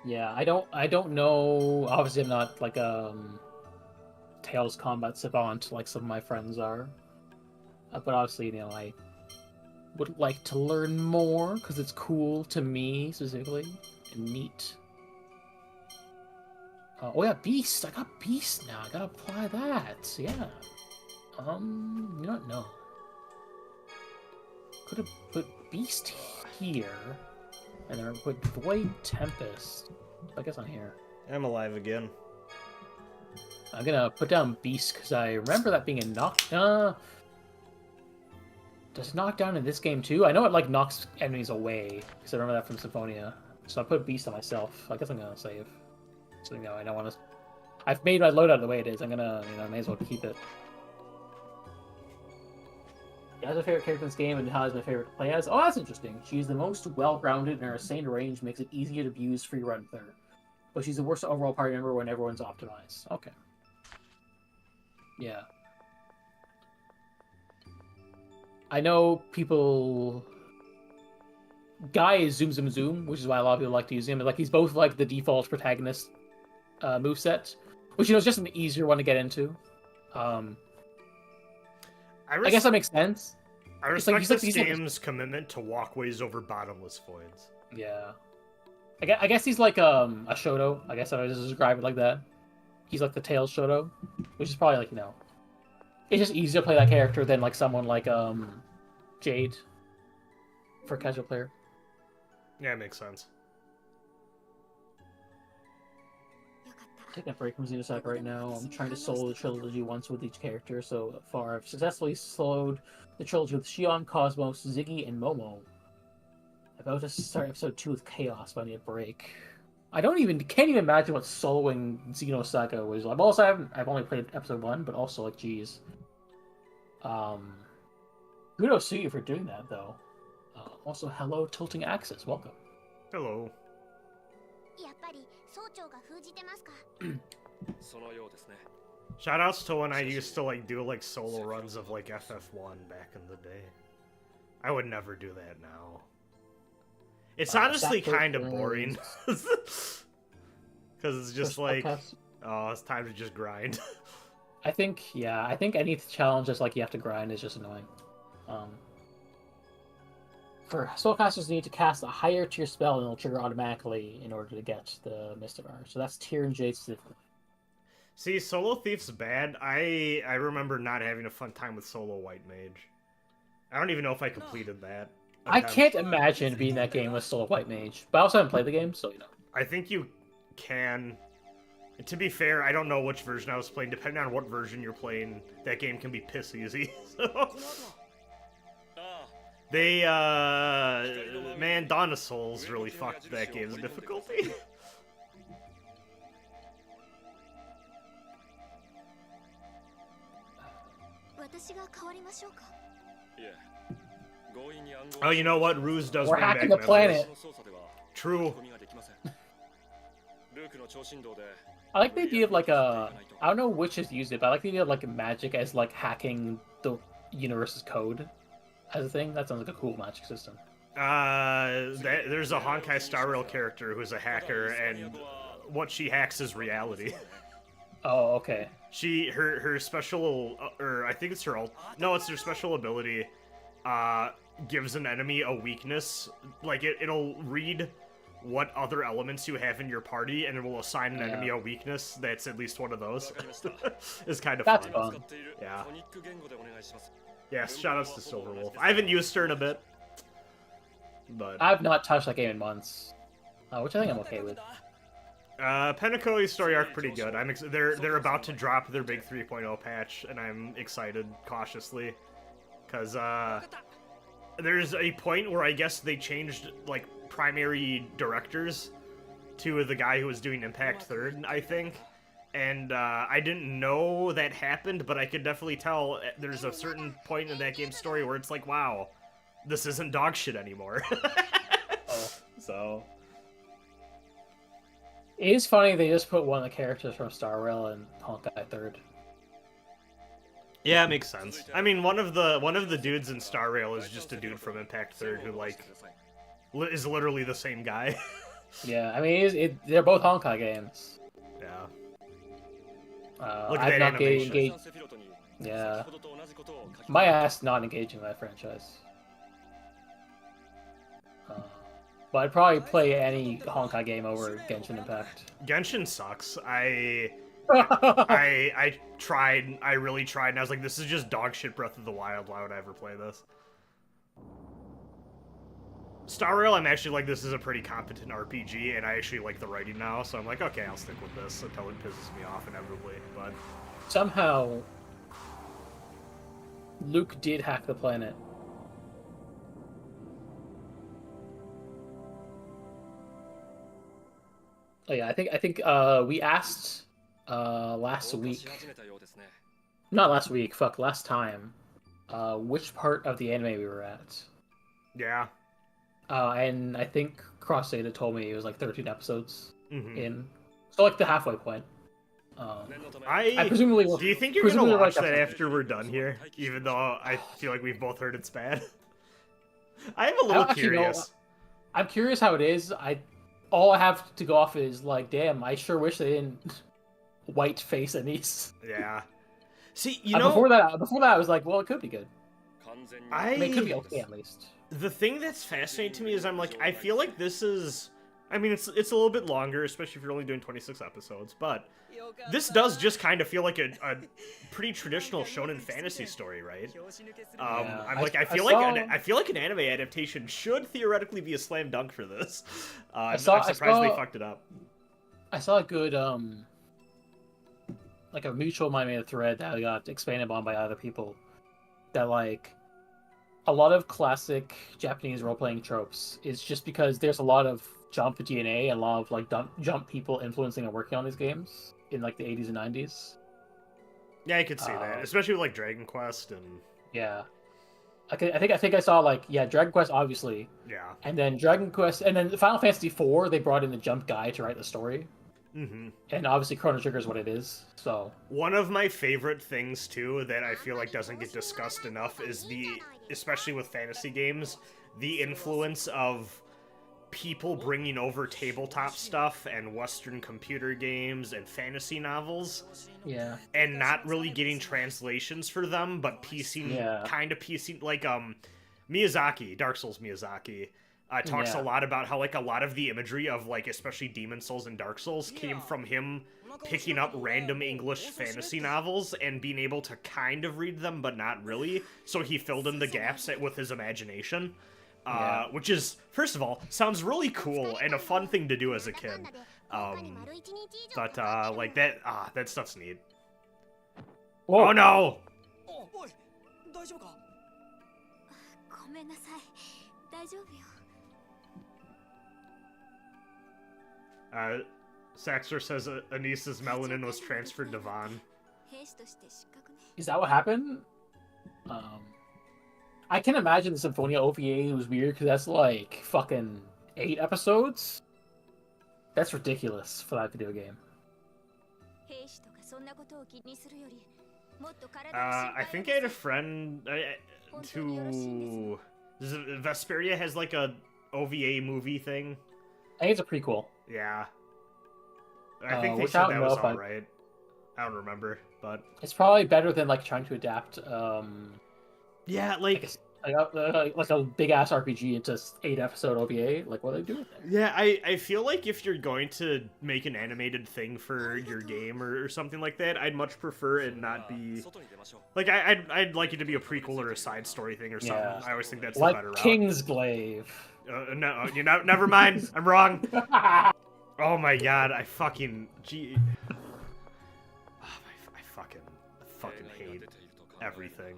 Yeah, I don't know. Obviously, I'm not like Tails combat savant like some of my friends are. But obviously, I would like to learn more because it's cool to me specifically and neat. Oh yeah, Beast! I got Beast now. I gotta apply that. Yeah. You don't know. Could have put Beast here, and then put Void Tempest. I guess on here. I'm alive again. I'm gonna put down Beast because I remember that being a knock. Does knockdown in this game too? I know it like knocks enemies away because I remember that from Symphonia. So I put Beast on myself. I guess I'm gonna save. So I don't want to. I've made my loadout the way it is. I'm gonna, I may as well keep it. Yeah, that's my favorite character in this game, and how is my favorite to play as? Oh, that's interesting. She's the most well-rounded, and her insane range makes it easier to abuse free run with her. But she's the worst overall party member when everyone's optimized. Okay. Yeah. I know people. Guy is Zoom Zoom Zoom, which is why a lot of people like to use him. Like he's both like the default protagonist moveset, which is just an easier one to get into. I guess that makes sense. I respect this game's commitment to walkways over bottomless voids. Yeah. I guess he's like a Shoto. I guess I would just describe it like that. He's like the Tails Shoto, which is probably like, it's just easier to play that character than like someone like Jade for a casual player. Yeah, it makes sense. Taking a break from Xenosaga right now. I'm trying to solo the trilogy once with each character. So far, I've successfully slowed the trilogy with Shion, Cosmos, Ziggy, and Momo. About to start episode 2 with Chaos, but I need a break. Can't even imagine what soloing Xenosaga was like. Also, I've only played episode 1, but also like, geez. Kudos to you for doing that, though. Also, hello, Tilting Axis. Welcome. Hello. Shoutouts to when I used to like do like solo runs of like FF1 back in the day. I would never do that now. It's honestly kind of boring. Because it's just like, it's time to just grind. I think any challenge that's like you have to grind is just annoying. For spellcasters, need to cast a higher tier spell and it'll trigger automatically in order to get the Mystivar. So that's tier and J specifically. See, Solo Thief's bad. I remember not having a fun time with Solo White Mage. I don't even know if I completed that. I can't imagine beating that game with Solo White Mage, but I also haven't played the game, so you know. I think you can. To be fair, I don't know which version I was playing. Depending on what version you're playing, that game can be piss easy. So. They, man, Dawn of Souls really fucked that game's difficulty. Oh, you know what? Ruse does We're bring hacking back the planet. True. I like the idea of like a... I don't know which has used it, but I like the idea of like magic as like hacking the universe's code as a thing. That sounds like a cool magic system. There's a Honkai Star Rail character who's a hacker, and what she hacks is reality. Oh, okay. Her special, or I think it's her it's her special ability, gives an enemy a weakness. Like, it'll read what other elements you have in your party, and it will assign an enemy a weakness that's at least one of those. It's kind of That's fun. fun. Yeah. Yes, shoutouts to Silverwolf. I haven't used her in a bit, but I've not touched that game in months, which I think I'm okay with. Penacoli's story arc pretty good. They're about to drop their big 3.0 patch, and I'm excited cautiously, because there's a point where I guess they changed like primary directors to the guy who was doing Impact 3rd, I think. And I didn't know that happened, but I could definitely tell there's a certain point in that game's story where it's like, wow, this isn't dog shit anymore. So... It is funny they just put one of the characters from Star Rail in Honkai 3rd. Yeah, it makes sense. I mean, one of the dudes in Star Rail is just a dude from Impact 3rd who, like, is literally the same guy. Yeah, I mean, they're both Honkai games. Yeah. Look at that animation. Yeah. My ass not engaging that franchise. But I'd probably play any Honkai game over Genshin Impact. Genshin sucks. I tried, I really tried, and I was like, this is just dog shit Breath of the Wild, why would I ever play this? Star Rail, I'm actually like, this is a pretty competent RPG, and I actually like the writing now, so I'm like, okay, I'll stick with this until it pisses me off inevitably, but... Somehow, Luke did hack the planet. Oh yeah, I think we asked last week, not last week, fuck, last time, which part of the anime we were at. Yeah. And I think Cross Data told me it was like 13 episodes Mm-hmm. in, so like the halfway point. I presumably will. Do you think you're gonna watch like that after we're done here? Even though I feel like we've both heard it's bad. I am a little curious. I'm curious how it is. All I have to go off is like, damn, I sure wish they didn't white face Anise. Yeah. See, you know, before that, I was like, well, it could be good. I mean, it could be okay at least. The thing that's fascinating to me is I'm like, I feel like this is, I mean, it's a little bit longer, especially if you're only doing 26 episodes, but this does just kind of feel like a pretty traditional shonen fantasy story, right? I'm like, I feel like an anime adaptation should theoretically be a slam dunk for this. I'm surprised they fucked it up. I saw a good like a mutual mind made a thread that got expanded on by other people that like a lot of classic Japanese role-playing tropes is just because there's a lot of jump DNA and a lot of like jump people influencing and working on these games in like the 80s and 90s. Yeah, I could see that, especially with like Dragon Quest and yeah. I think I saw like Dragon Quest obviously. Yeah. And then Dragon Quest and then Final Fantasy IV they brought in the jump guy to write the story. Mm-hmm. And obviously Chrono Trigger is what it is. So one of my favorite things too that I feel like doesn't get discussed enough is especially with fantasy games, the influence of people bringing over tabletop stuff and Western computer games and fantasy novels Yeah. and not really getting translations for them, but piecing, like, Miyazaki, Dark Souls Miyazaki, talks a lot about how, like, a lot of the imagery of, like, especially Demon Souls and Dark Souls came from him picking up random English fantasy novels and being able to kind of read them, but not really, so he filled in the gaps with his imagination. Which is, first of all, sounds really cool and a fun thing to do as a kid. But, like, that stuff's neat. Whoa. Oh no! おい大丈夫かごめんなさい大丈夫よ Saxor says Anissa's melanin was transferred to Vaughn. 兵士として失格ね Is that what happened? I can imagine the Symphonia OVA was weird because that's like fucking 8 episodes. That's ridiculous for that video game. 兵士とかそんなことを気にするよりもっと体の I think I had a friend who... Vesperia has like a OVA movie thing. I think it's a prequel. Yeah. I think they which said I don't that know was if I- alright. I don't remember, but... It's probably better than like trying to adapt Yeah, like a big ass RPG into 8 episode OVA. Like what are they doing there? Yeah, I feel like if you're going to make an animated thing for your game or something like that, I'd much prefer it not be... Like, I'd like it to be a prequel or a side story thing or something. Yeah. I always think that's Like the better route. Kingsglaive. No, never mind. I'm wrong. Oh my god, I fucking... Gee... I fucking hate everything.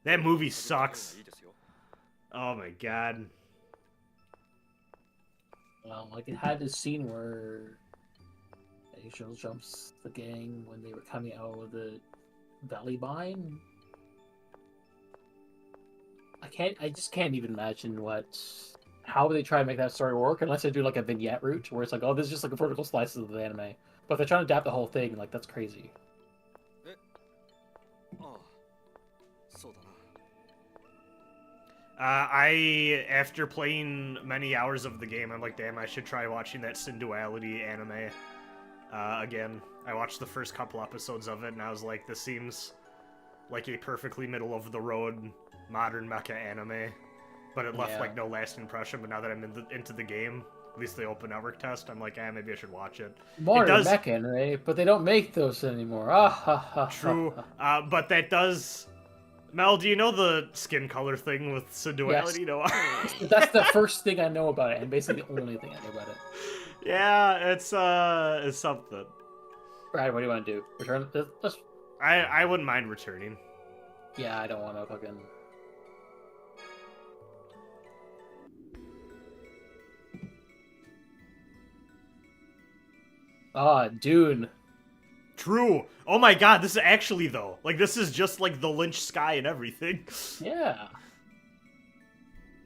That movie sucks. Oh my god. Like it had this scene where Angel jumps the gang when they were coming out of the valley mine. I just can't even imagine how they try to make that story work unless they do like a vignette route where it's like, oh, this is just like a vertical slices of the anime. But if they're trying to adapt the whole thing, like that's crazy. ああそうだな after playing many hours of the game, I'm like, damn, I should try watching that Sin Duality anime again. I watched the first couple episodes of it, and I was like, this seems like a perfectly middle-of-the-road modern mecha anime. But it left, like, no lasting impression, but now that I'm into the game, at least the open network test, I'm like, maybe I should watch it. Modern mecha anime, but they don't make those anymore. True, but that does... Mel, do you know the skin color thing with Sin Duality? Yes. No. That's the first thing I know about it, and basically the only thing I know about it. Yeah, it's something. Brad, what do you want to do? Return? Let's... I wouldn't mind returning. Yeah, I don't want to fucking... Dune. True. Oh my god, this is actually, though. Like, this is just, like, the Lynch sky and everything. Yeah.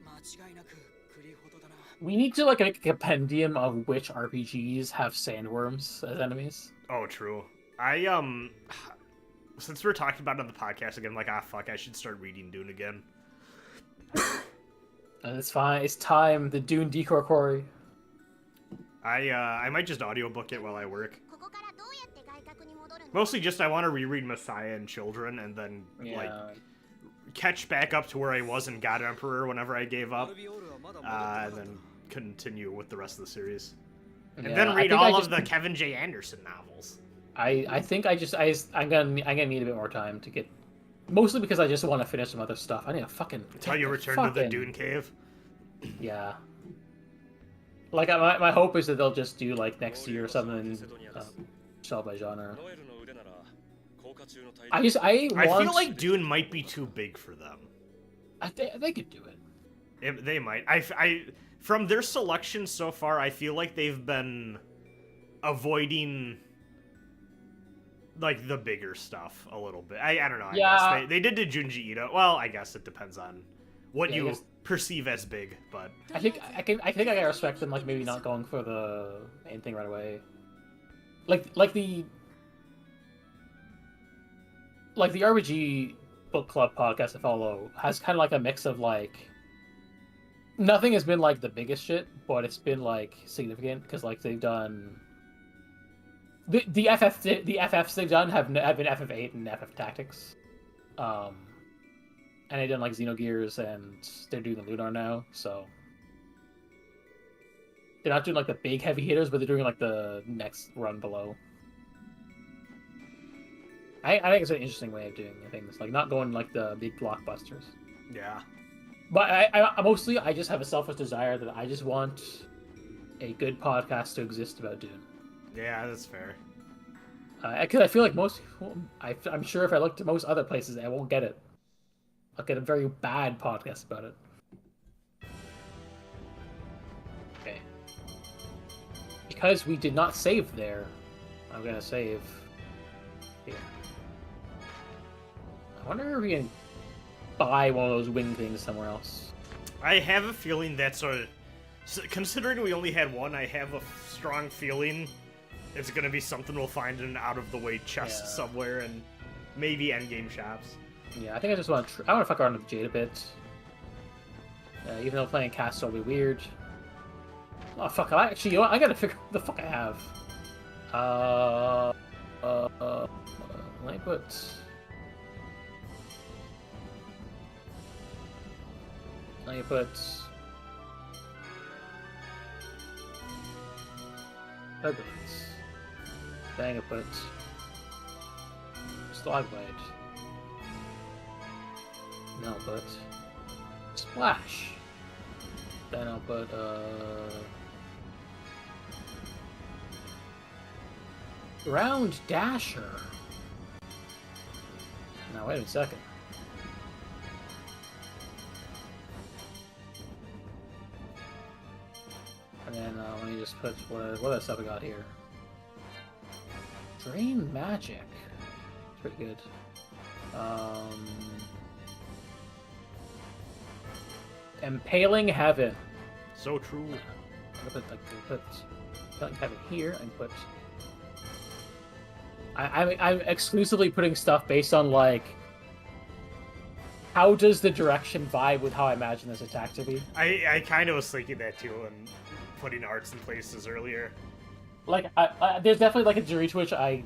間違いなくクリほどだな We need to, like, make a compendium of which RPGs have sandworms as enemies. Oh, true. Since we're talking about it on the podcast again, I'm like, fuck, I should start reading Dune again. It's fine. It's time. The Dune Decor Quarry. I might just audiobook it while I work. ここからどうやって外角に戻るの Mostly just I want to reread Messiah and Children and then, like, catch back up to where I was in God Emperor whenever I gave up. アルビオールはまだ戻ってなか And ったな then continue with the rest of the series. And Yeah, then I read think all I of the Kevin J. Anderson novels. I think I'm gonna need a bit more time to get... Mostly because I just want to finish some other stuff. I need to fucking... Until you return to the Dune Cave. Yeah. Like, my hope is that they'll just do, like, next year or something, sell by genre. ノエルの腕なら効果中の体 I 力 I want... feel like Dune might be too big for them. They could do it. They might. From their selection so far, I feel like they've been avoiding, like, the bigger stuff a little bit. I don't know. I Yeah. guess they did to Junji Ito. Well, I guess it depends on what Yeah, I you guess- perceive as big, but I think I can respect them, like, maybe not going for the main thing right away. Like the RPG book club podcast I follow has kind of like a mix of, like, nothing has been like the biggest shit, but it's been like significant because like they've done the FFs they've done have been FF8 and FF Tactics, and they've done like Xenogears and they're doing the Lunar now, so they're not doing like the big heavy hitters, but they're doing like the next run below. I think it's an interesting way of doing things, like not going like the big blockbusters. Yeah. But I mostly I just have a selfish desire that I just want a good podcast to exist about Dune. Yeah, that's fair. Because I feel like most people, I'm sure if I looked at most other places, I won't get it. I'll get a very bad podcast about it. Okay. Because we did not save there, I'm gonna save here. I wonder if we can buy one of those wing things somewhere else. I have a feeling that's considering we only had one, I have a strong feeling it's gonna be something we'll find in an out-of-the-way chest somewhere, and maybe endgame shops. Yeah, I think I just want to. I want to fuck around with Jade a bit. Even though playing Castle will be weird. Oh fuck! I gotta figure out what the fuck I have. Let me put. Turbulence. Then I put Slogblade. Then I'll put Splash. Then I'll put Ground Dasher. Now wait a second. And then let me just put what other stuff I got here. Drain Magic. Pretty good. Impaling Heaven. So true. I'm gonna put Impaling Heaven here and put. I'm exclusively putting stuff based on like. How does the direction vibe with how I imagine this attack to be? I kind of was thinking that too, and putting arts in places earlier. Like, there's definitely like a degree to which I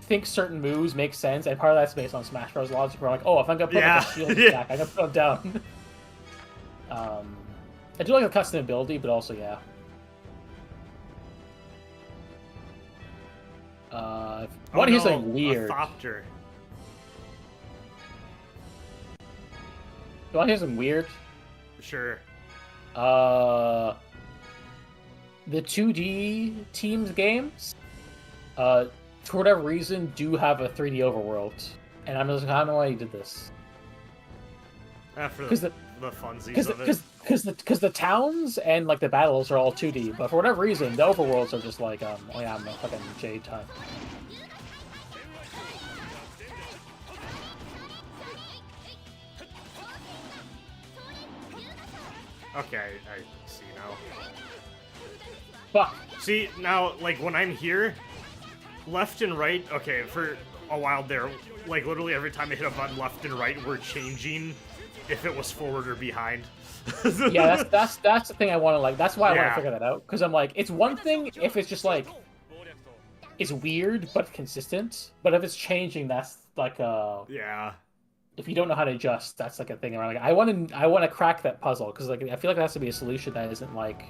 think certain moves make sense, and part of that's based on Smash Bros. Logic, where I'm like, oh, if I'm gonna put like a shield attack, I'm gonna put them down. I do like the custom ability, but also, yeah. What is something weird? A Thopter. Do I hear something weird? Sure. The 2D teams games, for whatever reason, do have a 3D overworld, and I'm just like, I don't know why you did this. For the funsies of it. Because the towns and like the battles are all 2D, but for whatever reason, the overworlds are just like, oh yeah, I'm a fucking Jade time. Okay, I see now. Fuck. See, now, like, when I'm here, left and right, okay, for a while there, like, literally every time I hit a button left and right, we're changing if it was forward or behind. Yeah, that's the thing I want to, like, that's why I want to figure that out, because I'm like, it's one thing if it's just, like, it's weird, but consistent, but if it's changing, that's, like, yeah. If you don't know how to adjust, that's like a thing around. Like, I want to crack that puzzle because like I feel like there has to be a solution that isn't like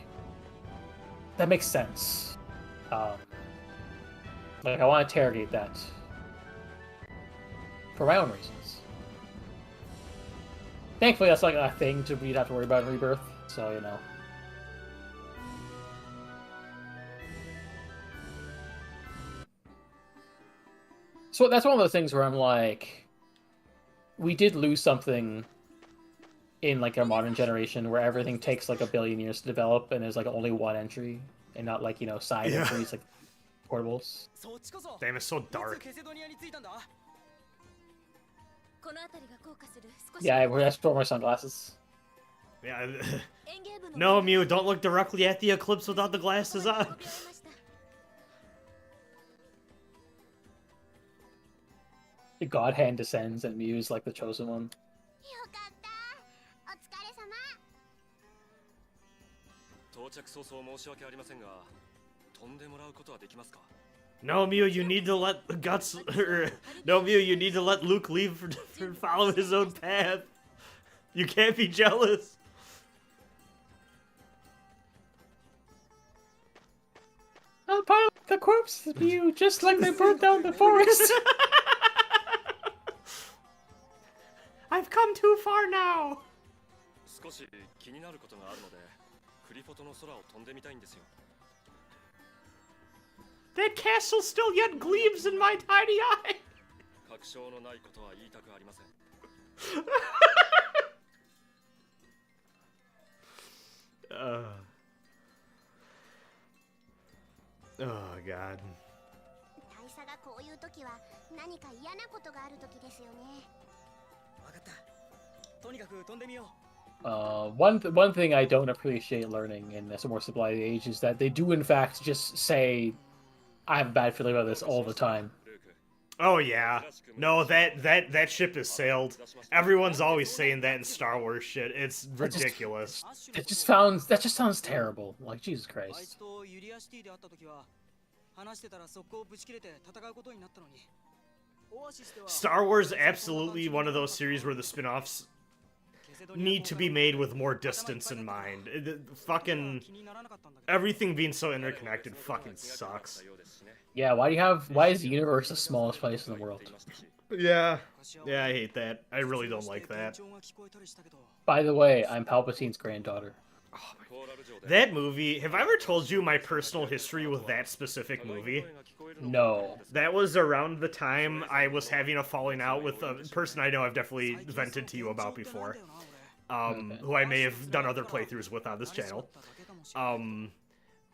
that makes sense. Like I want to interrogate that for my own reasons. Thankfully, that's like a thing we'd have to worry about in Rebirth. So you know. So that's one of those things where I'm like. We did lose something in like our modern generation where everything takes like 1 billion years to develop and there's like only one entry and not like, you know, side entries like portables. Damn, it's so dark. Yeah, I have to throw my sunglasses. Yeah. No, Mew, don't look directly at the eclipse without the glasses on. The God Hand descends and Mew's like the chosen one. 到着早々申し訳ありませんが、飛んでもらうことはできますか？ No, Mew, you need to let Guts. No, Mew, you need to let Luke leave for follow his own path. You can't be jealous. I'll pile up the corpses of you, just like they burned down the forest. I've come too far now. 少し気になることがあるので、クリフォトの空を飛んでみたいんですよ。 That castle still yet gleams in my tiny eye. 確証のないことは言いたくありません。Oh God. 大佐がこういう時は何か嫌なことがある時ですよね。わかった。とにかく飛んでみよう。One thing I don't appreciate learning in this more civilized age is that they do in fact just say, "I have a bad feeling about this" all the time. Oh yeah. No, that ship has sailed. Everyone's always saying that in Star Wars shit. It's ridiculous. That just sounds terrible. Like Jesus あい Christ. つとユリアシティで会った時は話してたら速攻ぶち切れて戦うことになったのに。オアシスでは Star Wars absolutely one of those series where the spin-offs need to be made with more distance in mind. Fucking everything being so interconnected fucking sucks. Yeah, why is the universe the smallest place in the world? Yeah. Yeah, I hate that. I really don't like that. By the way, I'm Palpatine's granddaughter. That movie, have I ever told you my personal history with that specific movie? No. That was around the time I was having a falling out with a person I know I've definitely vented to you about before. Who I may have done other playthroughs with on this channel.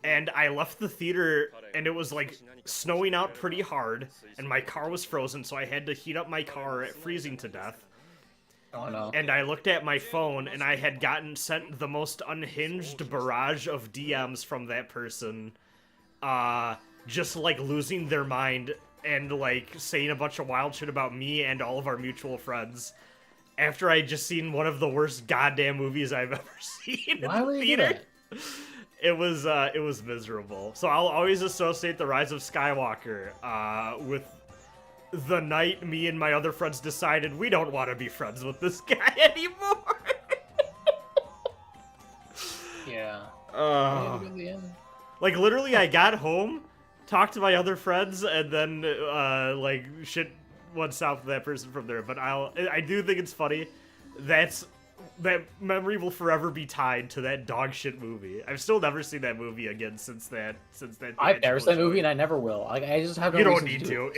And I left the theater, and it was like snowing out pretty hard, and my car was frozen, so I had to heat up my car at freezing to death. Oh no. And I looked at my phone, and I had gotten sent the most unhinged barrage of DMs from that person, just like losing their mind and like saying a bunch of wild shit about me and all of our mutual friends. After I just seen one of the worst goddamn movies I've ever seen Why in would the you do theater. It was miserable. So I'll always associate The Rise of Skywalker with the night me and my other friends decided we don't want to be friends with this guy anymore. Yeah. Like literally, I got home, talked to my other friends, and then like shit went south with that person from there. But I do think it's funny. That memory will forever be tied to that dog shit movie. I've still never seen that movie again since that. I've never seen that movie, and I never will. I just have no You don't reason need to.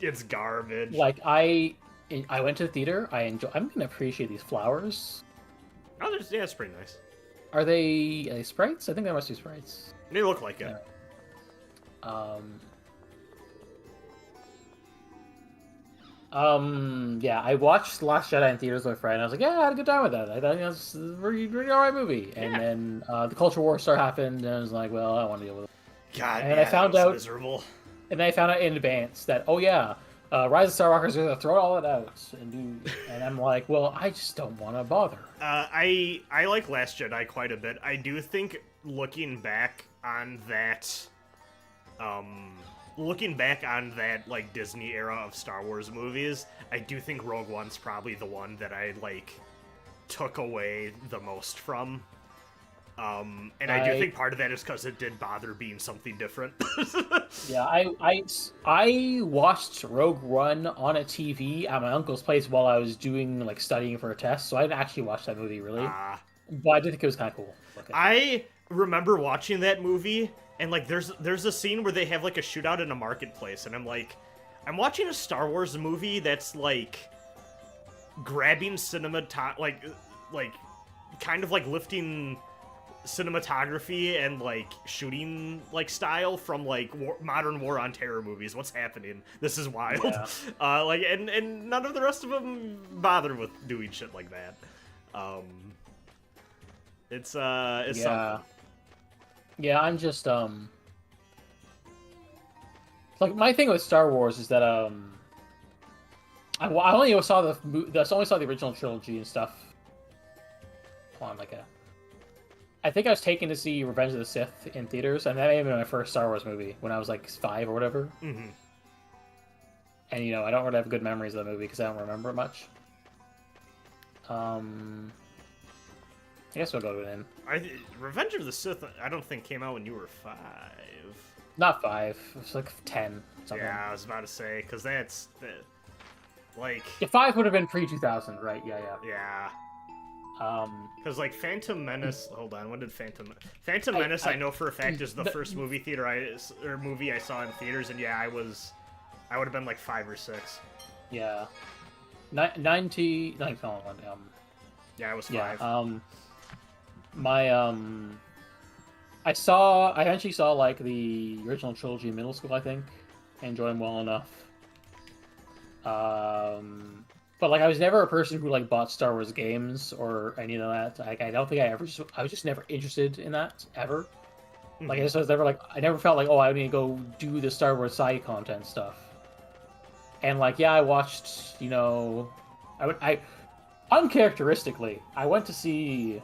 It's garbage. Like I went to the theater. I'm gonna appreciate these flowers. Oh, yeah, it's pretty nice. Are they sprites? I think they must be sprites. They look like it. Yeah, I watched Last Jedi in theaters with my friend. I was like, yeah, I had a good time with that. I thought it was a really alright movie. And then the Culture War Star happened, and I was like, well, I don't want to deal with it. God, and I found out miserable. And then I found out in advance that, oh yeah, Rise of Skywalker is gonna throw all that out and do. And I'm like, well, I just don't want to bother. I like Last Jedi quite a bit. I do think looking back on that, like Disney era of Star Wars movies, I do think Rogue One's probably the one that I like took away the most from. And I do think part of that is because it did bother being something different. Yeah, I watched Rogue One on a TV at my uncle's place while I was doing like studying for a test, so I didn't actually watch that movie really. But I did think it was kind of cool. Okay. I remember watching that movie, and like there's a scene where they have like a shootout in a marketplace, and I'm like, I'm watching a Star Wars movie that's like grabbing like kind of like lifting cinematography and like shooting like style from like modern War on Terror movies. What's happening? This is wild. Yeah. Like and none of the rest of them bother with doing shit like that. It's something. Yeah, I'm just like my thing with Star Wars is that I only saw the original trilogy and stuff on like I think I was taken to see Revenge of the Sith in theaters, and that may have been my first Star Wars movie when I was like 5 or whatever. Mm-hmm. And I don't really have good memories of the movie because I don't remember it much. I guess we'll go to it in. Revenge of the Sith, I don't think came out when you were 5. Not 5. It was like 10. Something. Yeah, I was about to say, because that's like. Yeah, 5 would have been pre-2000, right? Yeah. Yeah. Because like Phantom Menace. Hold on, when did Phantom Menace? I know for a fact is the first movie I saw in theaters, and yeah, I would have been like 5 or 6. Yeah. 90. Yeah, I was 5. Yeah. I eventually saw like the original trilogy in middle school, I think. I enjoyed them well enough. But like I was never a person who like bought Star Wars games or any of that. Like I don't think I was just never interested in that ever. Like I was never like I never felt like, oh, I need to go do the Star Wars side content stuff. And like I watched, I uncharacteristically, I went to see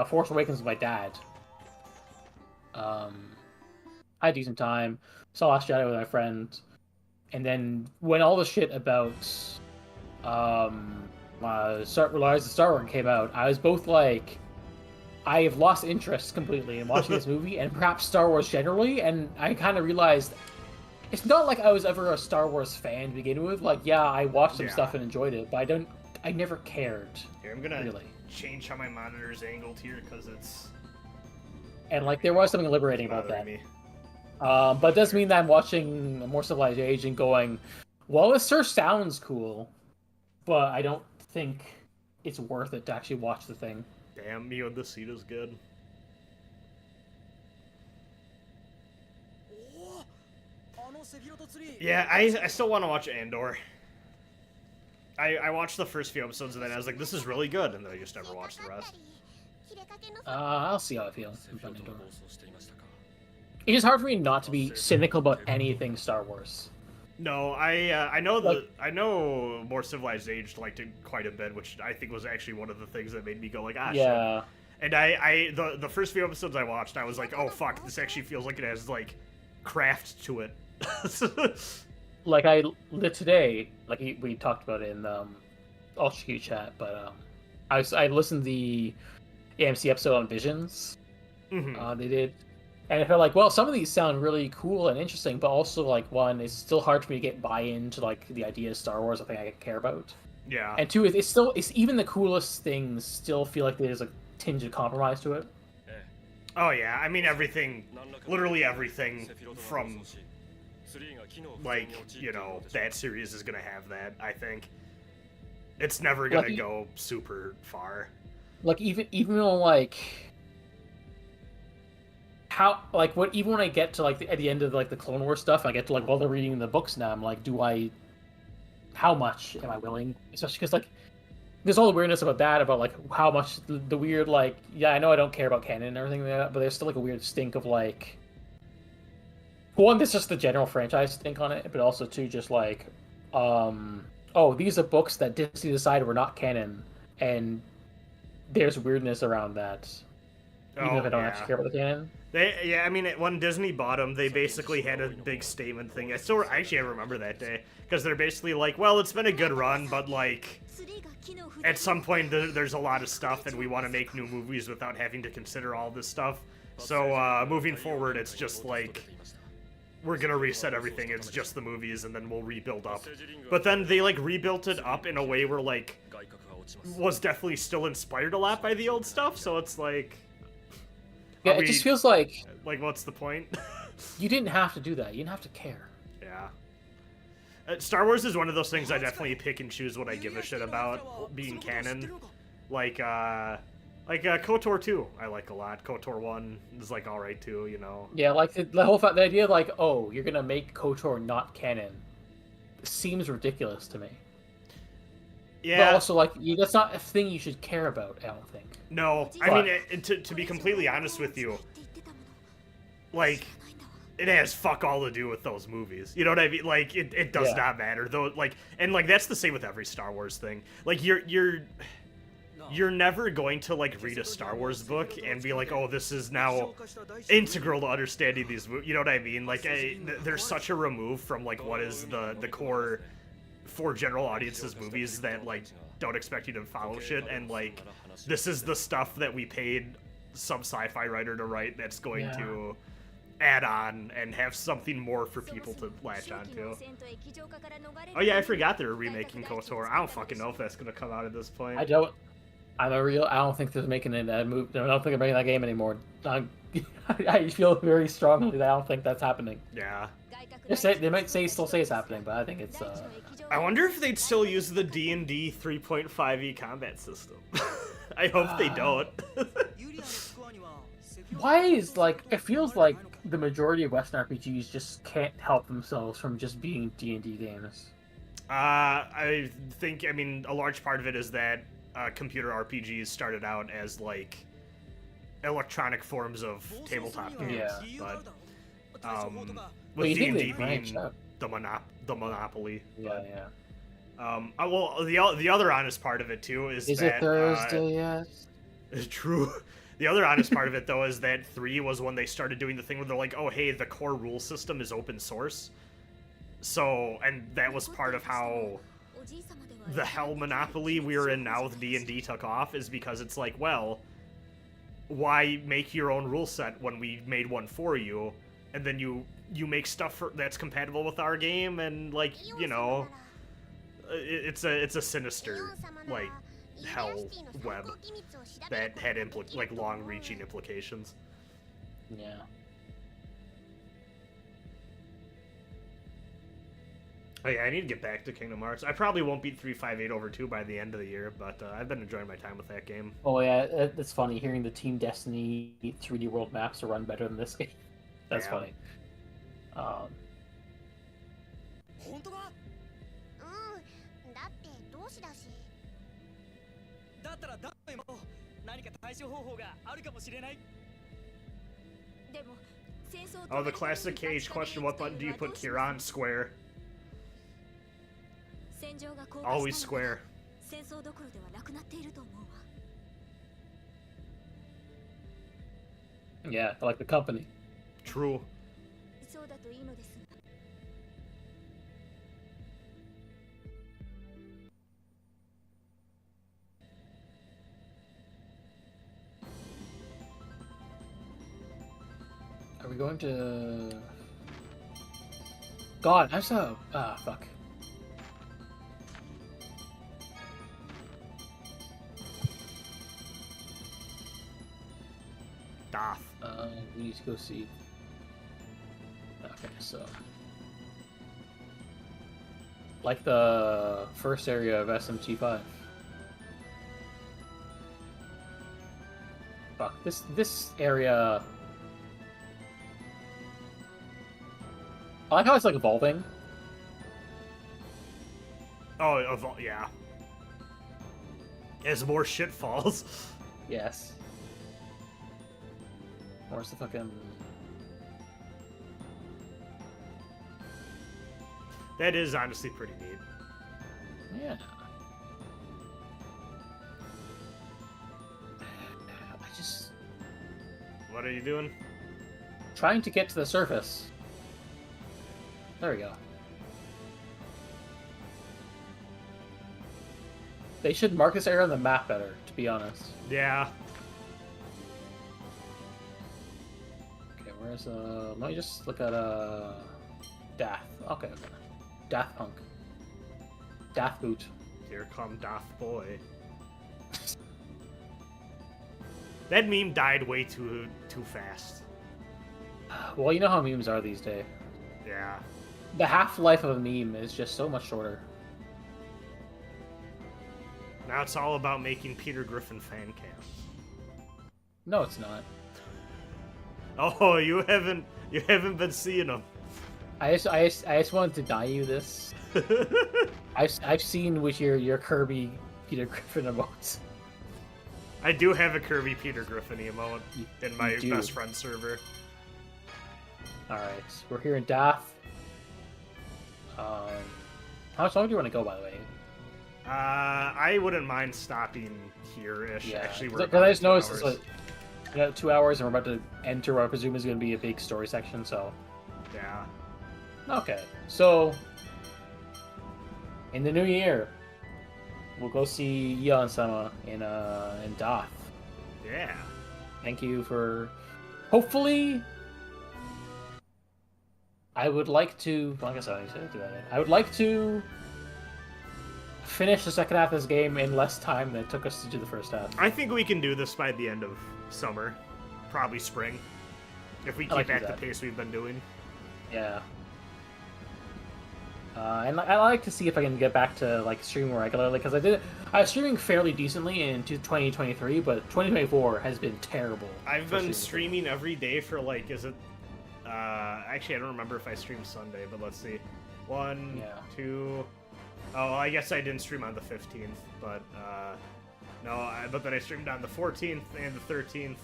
Force Awakens with my dad. I had a decent time. Saw Last Jedi with my friend, and then when all the shit about Rise of Star Wars came out, I was both like, I have lost interest completely in watching this movie, and perhaps Star Wars generally. And I kind of realized it's not like I was ever a Star Wars fan to begin with. Like, yeah, I watched some stuff and enjoyed it, but I never cared. Here, I'm gonna really change how my monitor is angled here because it's. And like there was something liberating about that. But it does mean that I'm watching A More Civilized Age and going, well, this sure sounds cool, but I don't think it's worth it to actually watch the thing. Damn, me on the seat is good. Yeah, I still want to watch Andor. I watched the first few episodes and then I was like, this is really good, and then I just never watched the rest. I'll see how I feel. It is hard for me not to be cynical about anything Star Wars. No, I know More Civilized Age liked it quite a bit, which I think was actually one of the things that made me go like, yeah. Shit. And the first few episodes I watched, I was like, oh fuck, this actually feels like it has like craft to it. Like today, like we talked about it in Ultra Q chat, but I listened to the AMC episode on Visions. They did. And I felt like, well, some of these sound really cool and interesting, but also, like, one, it's still hard for me to get buy-in to, like, the idea of Star Wars, I think I care about. Yeah. And two, it's even the coolest things still feel like there's a tinge of compromise to it. Oh, yeah. I mean, literally everything from, like, that series is going to have that, I think. It's never going to go super far. Like, even though, like... even when I get to like at the end of like the Clone Wars stuff, I get to like while they're reading the books now, I'm like, how much am I willing? Especially because like there's all the weirdness about that, about like how much the weird like I know I don't care about canon and everything like that, but there's still like a weird stink of like one, there's just the general franchise stink on it, but also two, just like these are books that Disney decided were not canon, and there's weirdness around that. Even if I don't actually care about the canon. I mean, when Disney bought them, they basically had a big statement thing. I remember that day, because they're basically like, well, it's been a good run, but like, at some point there's a lot of stuff, and we want to make new movies without having to consider all this stuff. So moving forward, it's just like, we're gonna reset everything. It's just the movies, and then we'll rebuild up. But then they like rebuilt it up in a way where like was definitely still inspired a lot by the old stuff. So it's like. Yeah, it just feels like... Like, what's the point? You didn't have to do that. You didn't have to care. Yeah. Star Wars is one of those things I definitely pick and choose what I give a shit about being canon. Like KOTOR 2, I like a lot. KOTOR 1 is, like, alright, too, Yeah, like, the whole the idea, like, oh, you're gonna make KOTOR not canon seems ridiculous to me. Yeah. But also, like, that's not a thing you should care about, I don't think. No, I mean, to be completely honest with you, like, it has fuck all to do with those movies. You know what I mean? Like, it does not matter, though. Like, and like that's the same with every Star Wars thing. Like, you're you're never going to like read a Star Wars book and be like, oh, this is now integral to understanding these movies. You know what I mean? Like, there's such a remove from like what is the core for general audiences movies that like don't expect you to follow shit, and like this is the stuff that we paid some sci-fi writer to write that's going to add on and have something more for people to latch onto. Oh yeah, I forgot they were remaking KOTOR. I don't fucking know if that's gonna come out at this point. I don't think they're making that move. I don't think they're making that game anymore. I feel very strongly that I don't think that's happening. Yeah. They might still say it's happening, but I think it's. I wonder if they'd still use the D&D 3.5e combat system. I hope they don't. Why is like it feels like the majority of Western RPGs just can't help themselves from just being D&D games. I think, I mean, a large part of it is that computer RPGs started out as like electronic forms of tabletop games, but with D&D being the monopoly. Yeah. Well, the other honest part of it too is that it Thursday yet? True. The other honest part of it, though, is that 3 was when they started doing the thing where they're like, oh, hey, the core rule system is open source. So, and that was part of how the hell monopoly we are in now with D&D took off, is because it's like, well, why make your own rule set when we made one for you, and then you make stuff that's compatible with our game, and, like, you know, it's a sinister, like, hell web that had long-reaching implications. Yeah. Oh yeah, I need to get back to Kingdom Hearts. I probably won't beat 358 over 2 by the end of the year, but I've been enjoying my time with that game. Oh yeah, it's funny hearing the Team Destiny 3D World maps to run better than this game. That's funny. 本当か？だって同志だし。だったら誰も何か対処方法があるかもしれない。でも戦争 Oh, the classic Cage question: what button do you put Kira on? Square. Always square. 戦争どころではなくなっていると思うわ。 Yeah, like the company. True. そうだといいのですが。Are we going to... God, I'm so... Ah, fuck. Doth. We need to go see... Okay, so... Like the first area of SMT5. Fuck, this area... I like how it's like evolving. Oh, yeah. As more shit falls. Yes. Where's the fucking... That is honestly pretty neat. Yeah. I just... What are you doing? Trying to get to the surface. There we go. They should mark this area on the map better, to be honest. Yeah. Okay, where's let me just look at Dath. Okay. Dath Punk. Dath Boot. Here come Doth Boy. That meme died way too fast. Well, you know how memes are these days. Yeah. The half-life of a meme is just so much shorter. Now it's all about making Peter Griffin fan cams. No, it's not. Oh, you haven't been seeing them. I just wanted to deny you this. I've seen with your Kirby Peter Griffin emotes. I do have a Kirby Peter Griffin emote in my do. best friend server. Alright, we're here in Dath. How much longer do you want to go, by the way? I wouldn't mind stopping here-ish. Yeah, Actually, we're because about I just 2 noticed hours. it's like 2 hours, and we're about to enter what I presume is going to be a big story section. So Yeah. okay, so in the new year, we'll go see Yeon-sama in Doth. Yeah. Thank you for. Hopefully, I would like to. Like I said, I said do that. I would like to finish the second half of this game in less time than it took us to do the first half. I think we can do this by the end of summer. Probably spring. If we I keep like at the that. pace we've been doing. Yeah. And I like to see if I can get back to like streaming regularly because I was streaming fairly decently in 2023, but 2024 has been terrible. I've for been streaming every day for like, is it? Actually, I don't remember if I streamed Sunday, but let's see. 1, Yeah. 2. Oh, I guess I didn't stream on the 15th, but no. But then I streamed on the 14th and the 13th,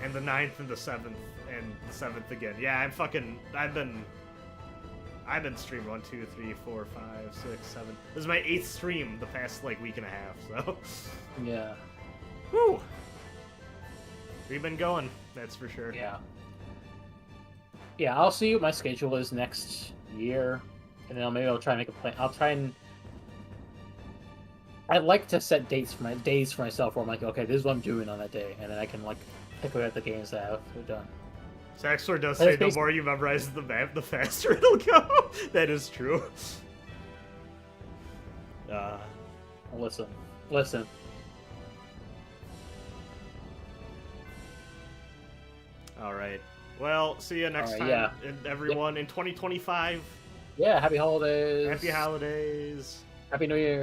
and the 9th and the 7th and the 7th again. Yeah, I've been streaming 1, 2, 3, 4, 5, 6, 7. This is my 8th stream the past like week and a half. So. Yeah. Woo! We've been going, that's for sure. Yeah. Yeah, I'll see what my schedule is next year, and then maybe I'll try and make a plan. I'll try and. I'd like to set days for myself where I'm like, okay, this is what I'm doing on that day, and then I can like pick away at the games that I've done. Saxor does But say it's the more you memorize the map, the faster it'll go. That is true. Listen. All right. Well, see you next All right, time, yeah. and everyone in 2025. Yeah, happy holidays. Happy holidays. Happy New Year.